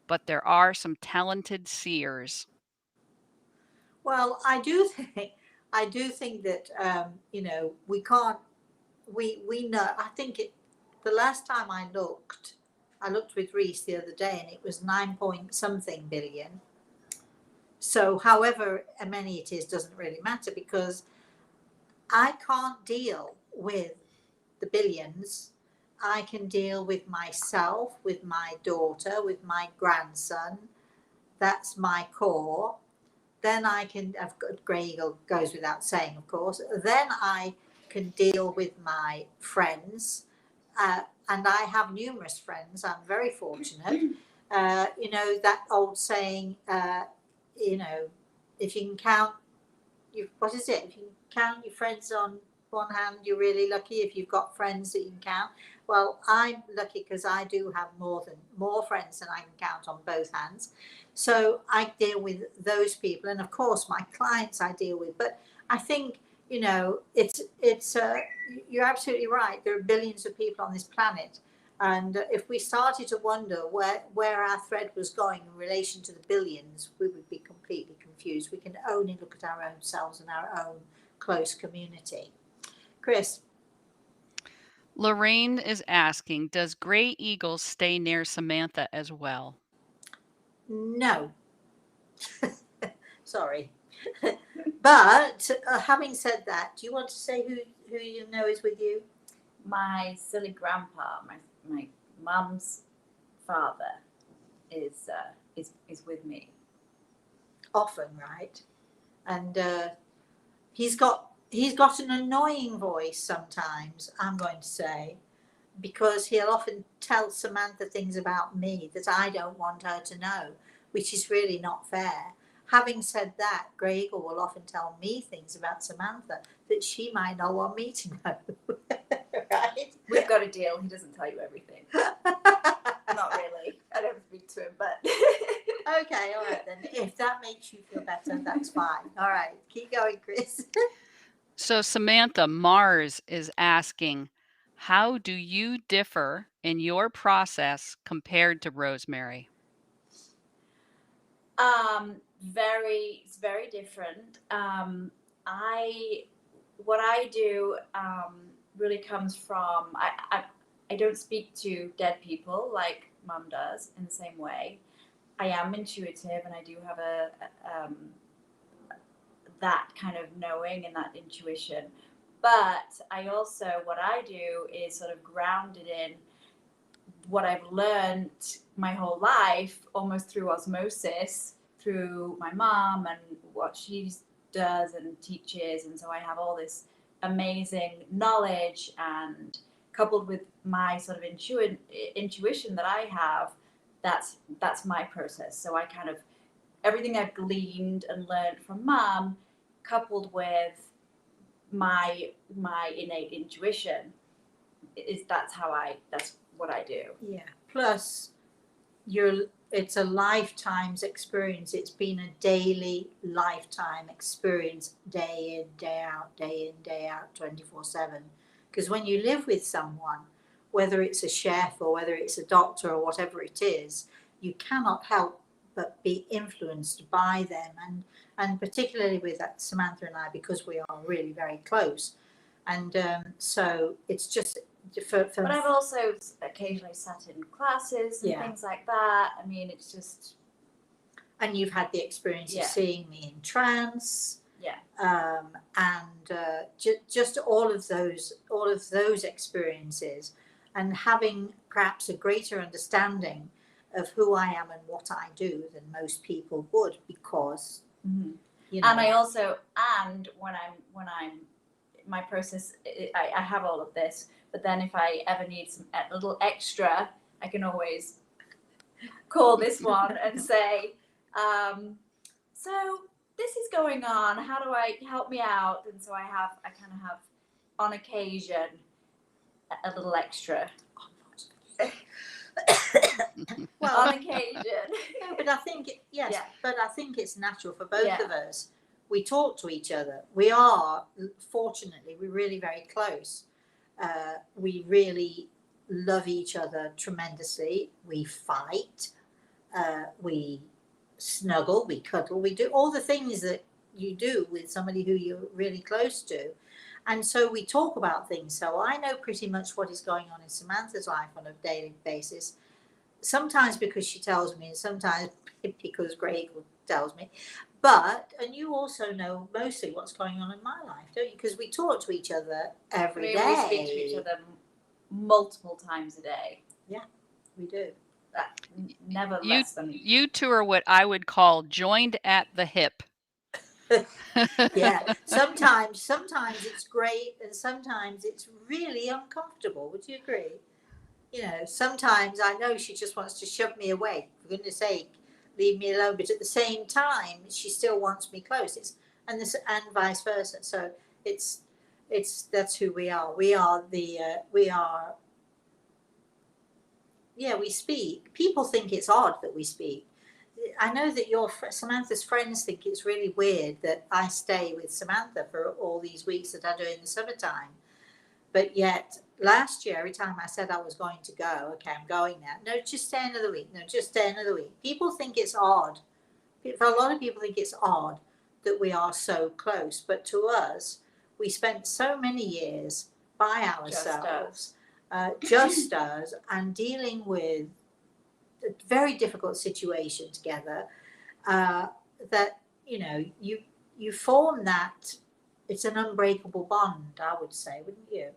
but there are some talented seers. Well, I do think that you know, we know. I think the last time I looked with Reese the other day, and it was 9 point something billion. So, however many it is doesn't really matter, because I can't deal with the billions. I can deal with myself, with my daughter, with my grandson. That's my core. Then I can, I've got, Grey Eagle goes without saying, of course. Then I can deal with my friends. And I have numerous friends. I'm very fortunate. You know, that old saying, you know, if you can count, what is it? If you can count your friends on one hand, you're really lucky. If you've got friends that you can count. Well, I'm lucky because I do have more friends than I can count on both hands. So I deal with those people, and of course my clients I deal with. But I think, you know, it's you're absolutely right. There are billions of people on this planet, and if we started to wonder where our thread was going in relation to the billions, we would be completely confused. We can only look at our own selves and our own close community. Kris. Lorraine is asking, does Grey Eagle stay near Samantha as well? No. Sorry. But having said that, do you want to say who you know is with you? My silly grandpa, my mum's father, is with me. Often, right? And he's got an annoying voice sometimes, I'm going to say, because he'll often tell Samantha things about me that I don't want her to know, which is really not fair. Having said that, Grey Eagle will often tell me things about Samantha that she might not want me to know. Right? We've got a deal. He doesn't tell you everything. Not really. I don't speak to him, but Okay, all right then. If that makes you feel better, that's fine. All right, keep going, Kris. So Samantha, Mars is asking, how do you differ in your process compared to Rosemary? it's very different. What I do really comes from I don't speak to dead people like Mum does in the same way. I am intuitive, and I do have that kind of knowing and that intuition. But I also, what I do is sort of grounded in what I've learned my whole life, almost through osmosis, through my mom and what she does and teaches. And so I have all this amazing knowledge, and coupled with my sort of intuition that I have, that's my process. So I kind of, everything I've gleaned and learned from mom, coupled with my innate intuition, that's what I do. Yeah. Plus, it's a lifetime's experience. It's been a daily lifetime experience, day in, day out, 24/7. Because when you live with someone, whether it's a chef or whether it's a doctor or whatever it is, you cannot help but be influenced by them. And particularly with Samantha and I, because we are really very close. And so it's just But I've also occasionally sat in classes and things like that. I mean, it's just. And you've had the experience of seeing me in trance. Yeah. And just all of those experiences, and having perhaps a greater understanding of who I am and what I do than most people would, because you know. And I also, and when I'm my process, I have all of this, but then if I ever need a little extra, I can always call this one and say, so this is going on. How do I help me out? And so I kind of have on occasion a little extra. Well, On occasion. no, but I think yes, Yeah. but I think it's natural for both Yeah. of us. We talk to each other. We are fortunately we're really very close. We really love each other tremendously. We fight. We snuggle. We cuddle. We do all the things that you do with somebody who you're really close to. And so we talk about things. So I know pretty much what is going on in Samantha's life on a daily basis. Sometimes because she tells me, and sometimes because Greg tells me. And you also know mostly what's going on in my life, don't you? Because we talk to each other every day. We speak to each other multiple times a day. Yeah, we do. Never less than. You two are what I would call joined at the hip. Yeah, sometimes it's great and sometimes it's really uncomfortable. Would you agree? You know, sometimes I know she just wants to shove me away, for goodness sake, leave me alone, but at the same time she still wants me close. And vice versa. So it's that's who we are. We speak. People think it's odd that we speak. I know that Samantha's friends think it's really weird that I stay with Samantha for all these weeks that I do in the summertime. But yet, last year, every time I said I was going to go, okay, I'm going now. No, just stay another week. No, just stay another week. People think it's odd. For a lot of people think it's odd that we are so close. But to us, we spent so many years by ourselves, just us, and dealing with a very difficult situation together, that, you know, you form that, it's an unbreakable bond, I would say, wouldn't you?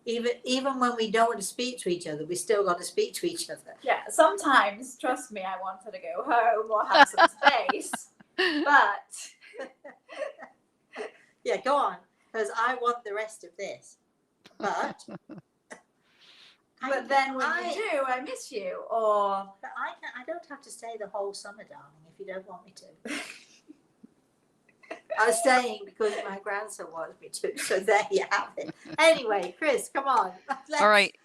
Even when we don't want to speak to each other, we still got to speak to each other. Yeah, sometimes, trust me, I wanted to go home or have some space. But yeah, go on, because I want the rest of this. But then when you do, I miss you. Or but I don't have to stay the whole summer, darling, if you don't want me to. I was staying because my grandson wants me to, so there you have it. Anyway, Kris, come on. All right.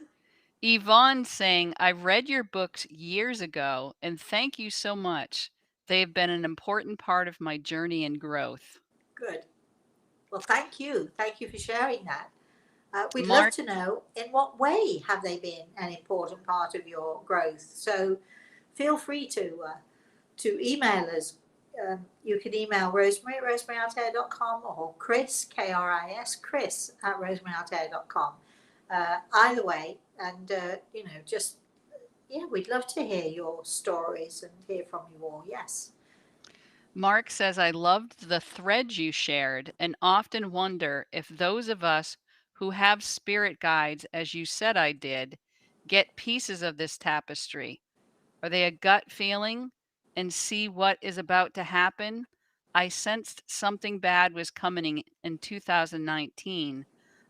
Yvonne saying, I read your books years ago and thank you so much. They've been an important part of my journey and growth. Good. Well, thank you. Thank you for sharing that. We'd Mark, love to know in what way have they been an important part of your growth. So feel free to email us. You can email Rosemary at rosemaryaltea.com or Kris, Kris, Kris at rosemaryaltea.com. Either way, and you know, just we'd love to hear your stories and hear from you all. Yes. Mark says, I loved the threads you shared and often wonder if those of us who have spirit guides, as you said I did, get pieces of this tapestry. Are they a gut feeling and see what is about to happen? I sensed something bad was coming in 2019.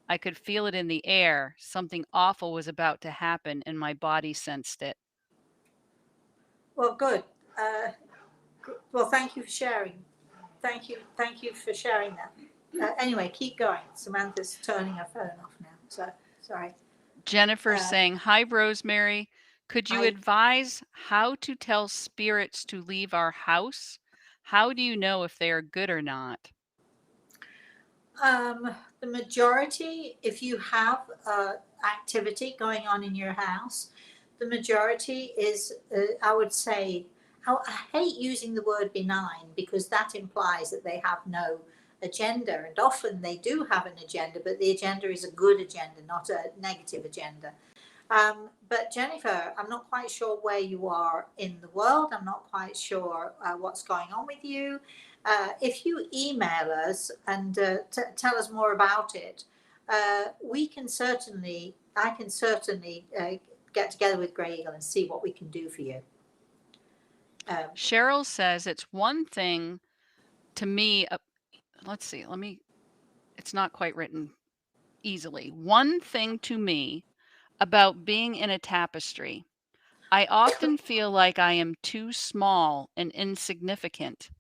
I could feel it in the air. Something awful was about to happen, and my body sensed it. Well, good. Well, thank you for sharing. Thank you for sharing that. Anyway, keep going. Samantha's turning her phone off now, so sorry. Jennifer saying, hi, Rosemary. Could you advise how to tell spirits to leave our house? How do you know if they are good or not? The majority, if you have activity going on in your house, the majority is, I would say, I hate using the word benign because that implies that they have no agenda, and often they do have an agenda, but the agenda is a good agenda, not a negative agenda. But Jennifer, I'm not quite sure where you are in the world. I'm not quite sure what's going on with you. If you email us and tell us more about it, I can certainly get together with Greg and see what we can do for you. Cheryl says it's one thing to me. Let's see. It's not quite written easily. One thing to me about being in a tapestry. I often feel like I am too small and insignificant,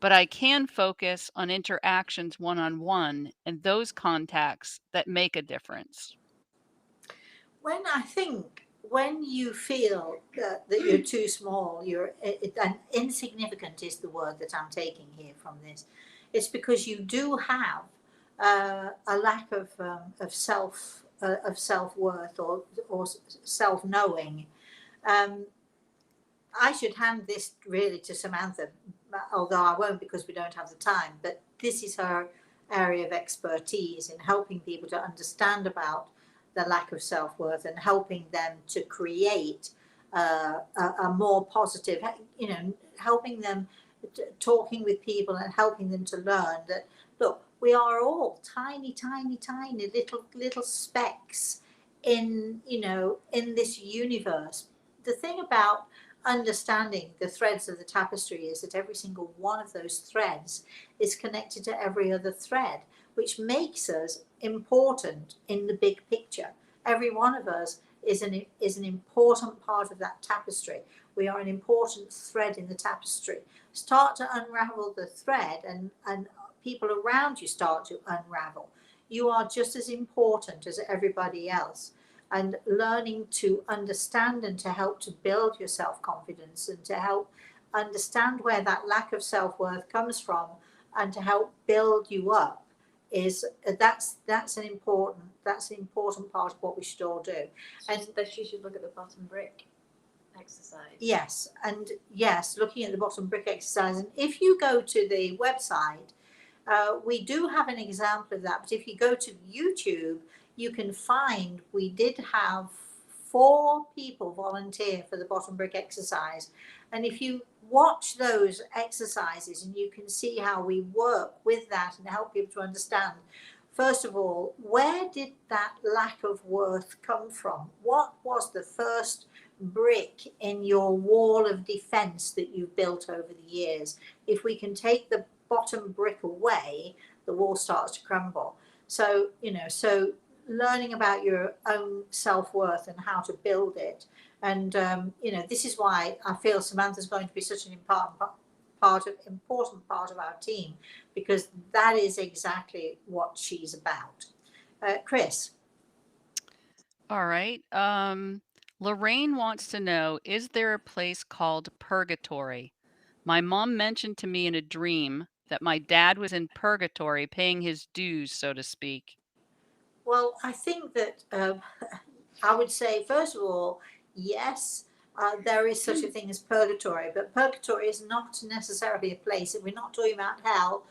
but I can focus on interactions one-on-one and those contacts that make a difference. When you feel that you're too small, and insignificant is the word that I'm taking here from this. It's because you do have a lack of self worth or self knowing. Um, I should hand this really to Samantha, although I won't because we don't have the time. But this is her area of expertise in helping people to understand about the lack of self worth and helping them to create a more positive, helping them talking with people and helping them to learn that look, we are all tiny, tiny, tiny little specks in this universe. The thing about understanding the threads of the tapestry is that every single one of those threads is connected to every other thread, which makes us important in the big picture. Every one of us is an important part of that tapestry. We are an important thread in the tapestry. Start to unravel the thread, and people around you start to unravel. You are just as important as everybody else. And learning to understand and to help to build your self-confidence and to help understand where that lack of self-worth comes from and to help build you up is that's an important part of what we should all do. And that you should look at the bottom brick exercise. Yes, looking at the bottom brick exercise. And if you go to the website, we do have an example of that. But if you go to YouTube, you can find we did have 4 people volunteer for the bottom brick exercise. And if you watch those exercises and you can see how we work with that and help people to understand, first of all, where did that lack of worth come from? What was the first brick in your wall of defense that you've built over the years? If we can take the bottom brick away, the wall starts to crumble. So learning about your own self-worth and how to build it. And, this is why I feel Samantha's going to be such an important part of our team, because that is exactly what she's about. Kris. All right. Lorraine wants to know, is there a place called purgatory? My mom mentioned to me in a dream that my dad was in purgatory paying his dues, so to speak. Well, I think that I would say, first of all, yes, there is such a thing as purgatory, but purgatory is not necessarily a place. We're not talking about hell.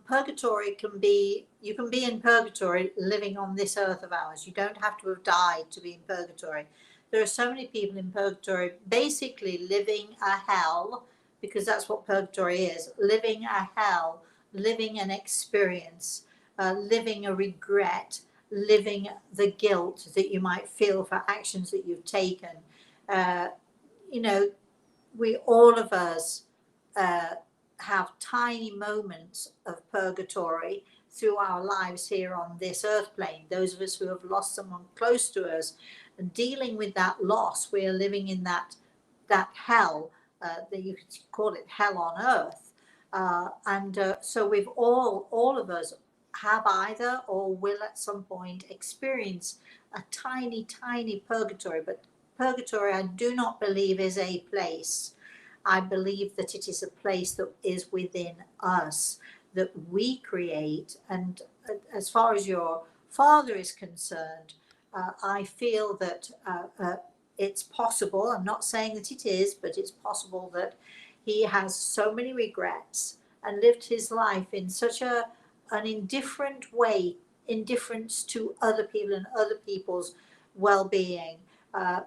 Purgatory you can be in purgatory living on this earth of ours. You don't have to have died to be in purgatory. There are so many people in purgatory basically living a hell, because that's what purgatory is, living a hell, living an experience, living a regret, living the guilt that you might feel for actions that you've taken. Uh, we all of us have tiny moments of purgatory through our lives here on this earth plane. Those of us who have lost someone close to us, and dealing with that loss, we are living in that hell, that you could call it hell on earth. So we've all of us have either or will at some point experience a tiny, tiny purgatory. But purgatory, I do not believe, is a place. I believe that it is a place that is within us, that we create. And as far as your father is concerned, I feel that it's possible. I'm not saying that it is, but it's possible that he has so many regrets and lived his life in such an indifferent way, indifference to other people and other people's well-being.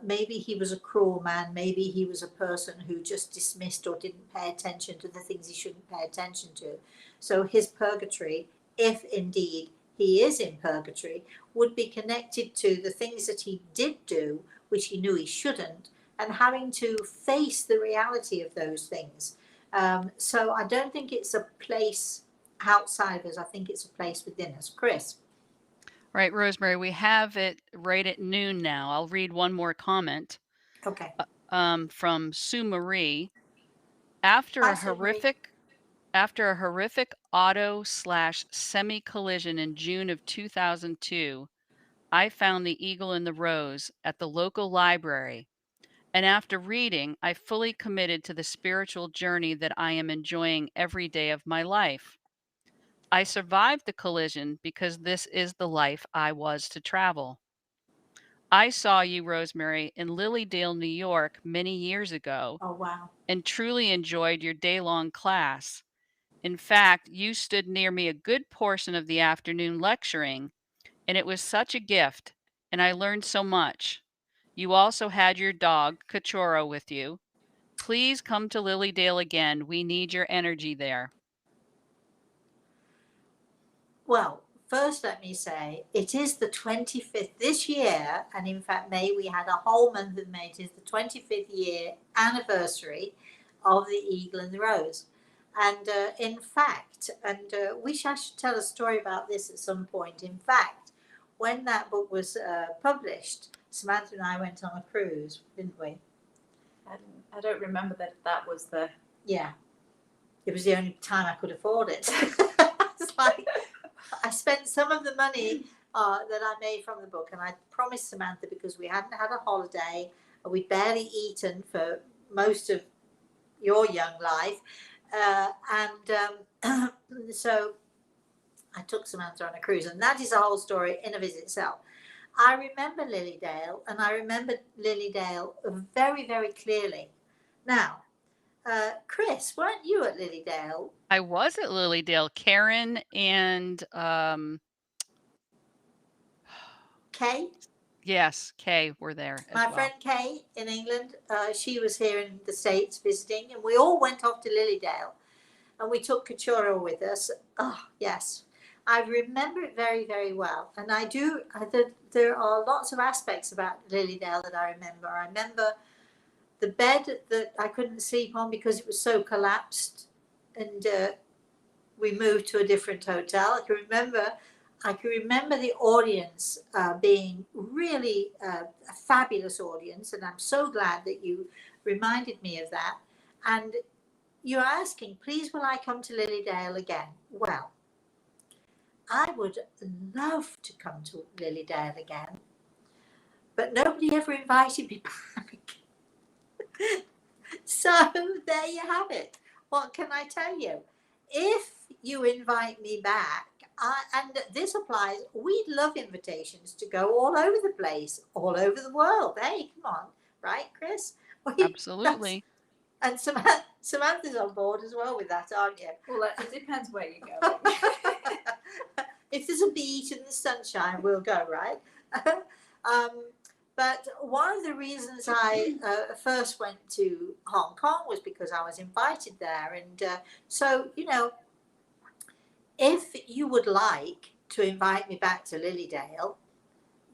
Maybe he was a cruel man. Maybe he was a person who just dismissed or didn't pay attention to the things he shouldn't pay attention to. So his purgatory, if indeed he is in purgatory, would be connected to the things that he did do, which he knew he shouldn't, and having to face the reality of those things. So I don't think it's a place outside of us. I think it's a place within us. Kris. Right, Rosemary, we have it right at noon now. I'll read one more comment. Okay. From Sue Marie. After Hi, a Sue Marie. horrific auto/semi collision in June of 2002, I found The Eagle and the Rose at the local library. And after reading, I fully committed to the spiritual journey that I am enjoying every day of my life. I survived the collision because this is the life I was to travel. I saw you, Rosemary, in Lilydale, New York many years ago Oh, wow. and truly enjoyed your day-long class. In fact, you stood near me a good portion of the afternoon lecturing, and it was such a gift, and I learned so much. You also had your dog, Cachorro, with you. Please come to Lilydale again. We need your energy there. Well, first let me say it is the 25th this year, and in fact May, we had a whole month of May. It is the 25th year anniversary of The Eagle and the Rose. And in fact, and wish I should tell a story about this at some point. In fact, when that book was published, Samantha and I went on a cruise, didn't we? I don't remember that was the. Yeah. It was the only time I could afford it. It's like, I spent some of the money that I made from the book, and I promised Samantha, because we hadn't had a holiday, and we'd barely eaten for most of your young life, so I took Samantha on a cruise, and that is a whole story in of itself. I remember Lilydale, and I remember Lilydale very, very clearly. Now, Kris, weren't you at Lilydale? I was at Lilydale. Karen and Kay? yes, Kay were there as My well. friend Kay in England, she was here in the States visiting, and we all went off to Lilydale, and we took Cachorro with us. Oh, yes. I remember it very, very well. And there are lots of aspects about Lilydale that I remember. I remember the bed that I couldn't sleep on because it was so collapsed, and we moved to a different hotel. I can remember the audience being really a fabulous audience, and I'm so glad that you reminded me of that. And you're asking, please, will I come to Lilydale again? Well, I would love to come to Lilydale again, but nobody ever invited me back. So there you have it. What can I tell you? If you invite me back, and this applies, we'd love invitations to go all over the place, all over the world. Hey, come on, right, Kris? Absolutely. And Samantha's on board as well with that, aren't you? Well, it depends where you go. If there's a beach and the sunshine, we'll go, right? But one of the reasons I first went to Hong Kong was because I was invited there. And so, if you would like to invite me back to Lilydale,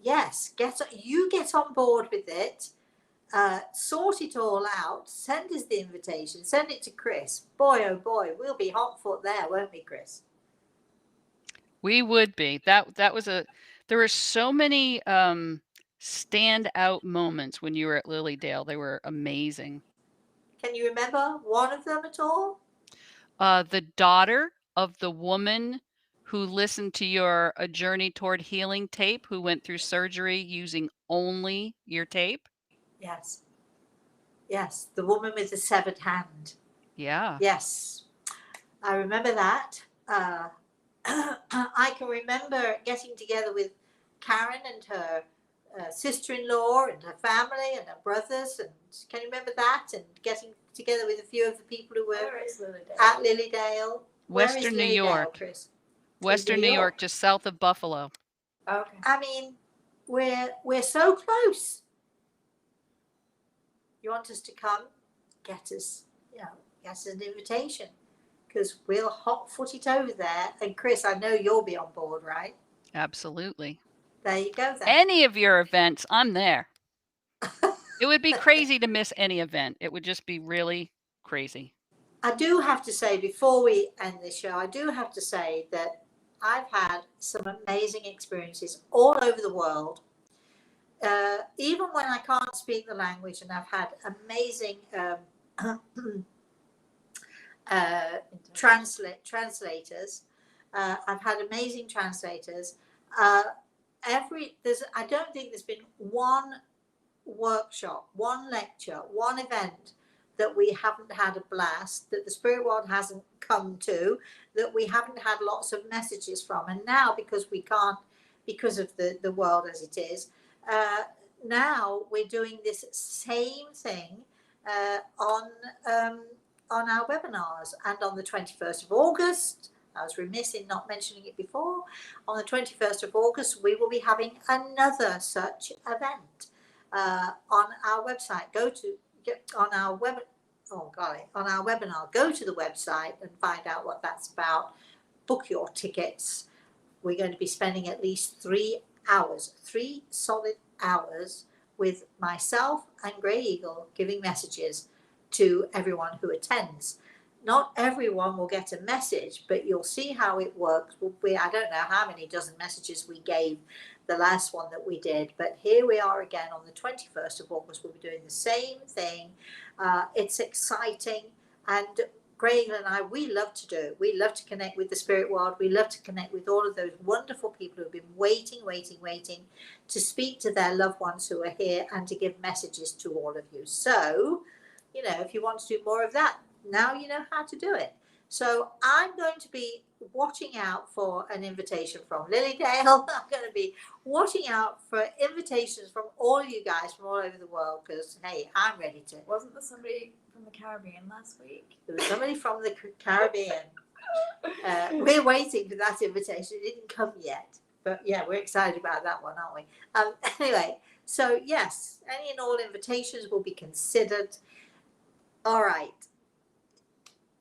yes, get on board with it. Sort it all out. Send us the invitation. Send it to Kris. Boy, oh boy, we'll be hot foot there, won't we, Kris? We would be. That was there were so many standout moments when you were at Lilydale. They were amazing. Can you remember one of them at all? The daughter of the woman who listened to your A Journey Toward Healing tape, who went through surgery using only your tape. Yes. Yes, the woman with the severed hand. Yeah. Yes, I remember that. I can remember getting together with Karen and her sister-in-law and her family and her brothers. And can you remember that? And getting together with a few of the people who were at Lilydale. Western New York. Kris? Western New York, just south of Buffalo. Okay. I mean, we're so close. You want us to come? Get us an invitation, because we'll hot foot it over there. And Kris, I know you'll be on board, right? Absolutely. There you go then. Any of your events, I'm there. It would be crazy to miss any event. It would just be really crazy. I do have to say, before we end this show, I do have to say that I've had some amazing experiences all over the world. even when I can't speak the language, and I've had amazing translators. I've had amazing translators. I don't think there's been one workshop, one lecture, one event that we haven't had a blast, that the spirit world hasn't come to, that we haven't had lots of messages from. And now, because we can't, because of the world as it is, now we're doing this same thing on our webinars. And on the 21st of August, I was remiss in not mentioning it before, on the 21st of August, we will be having another such event on our website. On our webinar, go to the website and find out what that's about. Book your tickets. We're going to be spending at least 3 solid hours with myself and Grey Eagle giving messages to everyone who attends. Not everyone will get a message, but you'll see how it works. I don't know how many dozen messages we gave the last one that we did, but here we are again on the 21st of August. We'll be doing the same thing. It's exciting, and Grey Eagle and I, we love to do it. We love to connect with the spirit world. We love to connect with all of those wonderful people who have been waiting to speak to their loved ones who are here and to give messages to all of you. So, if you want to do more of that, now you know how to do it. So I'm going to be watching out for an invitation from Lilydale. I'm going to be watching out for invitations from all you guys from all over the world, because, hey, I'm ready to. Wasn't there somebody from the Caribbean last week? There was somebody from the Caribbean. We're waiting for that invitation. It didn't come yet. But, yeah, we're excited about that one, aren't we? Anyway, so, yes, any and all invitations will be considered. All right.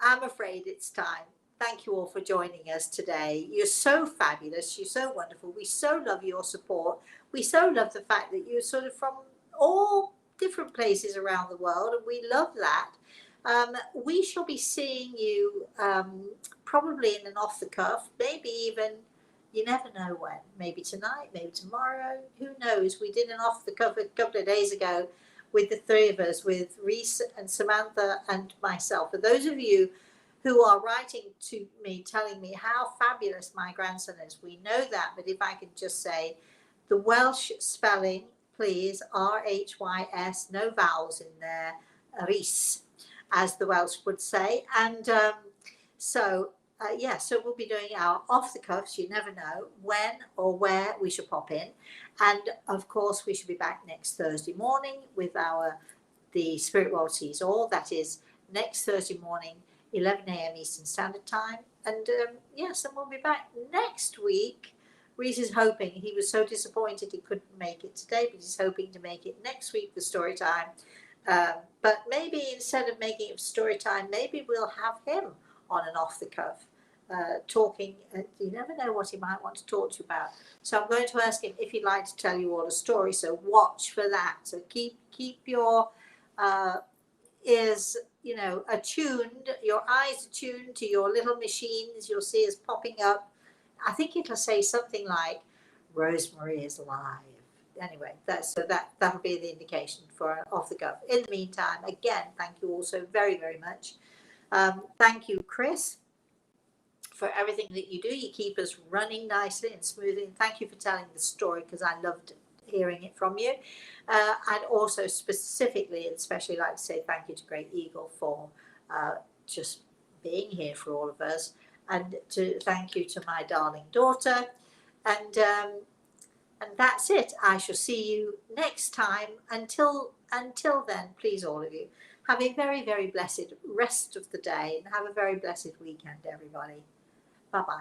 I'm afraid it's time. Thank you all for joining us today. You're so fabulous. You're so wonderful. We so love your support. We so love the fact that you're sort of from all different places around the world, and we love that. We shall be seeing you probably in an off the cuff, maybe even, you never know when, maybe tonight, maybe tomorrow, who knows. We did an off the cuff a couple of days ago with the three of us, with Reese and Samantha and myself. For those of you who are writing to me, telling me how fabulous my grandson is, we know that, but if I could just say the Welsh spelling, please, R-H-Y-S, no vowels in there, Reese, as the Welsh would say. And so we'll be doing our off the cuffs. You never know when or where we should pop in. And of course, we should be back next Thursday morning with the Spirit World Sees All. That is next Thursday morning, 11 a.m. Eastern Standard Time. And and we'll be back next week. Reese is hoping, he was so disappointed he couldn't make it today, but he's hoping to make it next week for story time. But maybe instead of making it story time, maybe we'll have him on an off the cuff. Talking, you never know what he might want to talk to you about. So I'm going to ask him if he'd like to tell you all a story. So watch for that. So keep your ears, attuned, your eyes attuned to your little machines. You'll see us popping up. I think it'll say something like, Rosemary is live. Anyway, that'll be the indication for off the cuff. In the meantime, again, thank you all so very, very much. Thank you, Kris, for everything that you do. You keep us running nicely and smoothly. And thank you for telling the story, because I loved hearing it from you. And also specifically and especially like to say thank you to Grey Eagle for just being here for all of us. And to thank you to my darling daughter. And that's it. I shall see you next time. Until then, please, all of you, have a very, very blessed rest of the day and have a very blessed weekend, everybody. Bye-bye.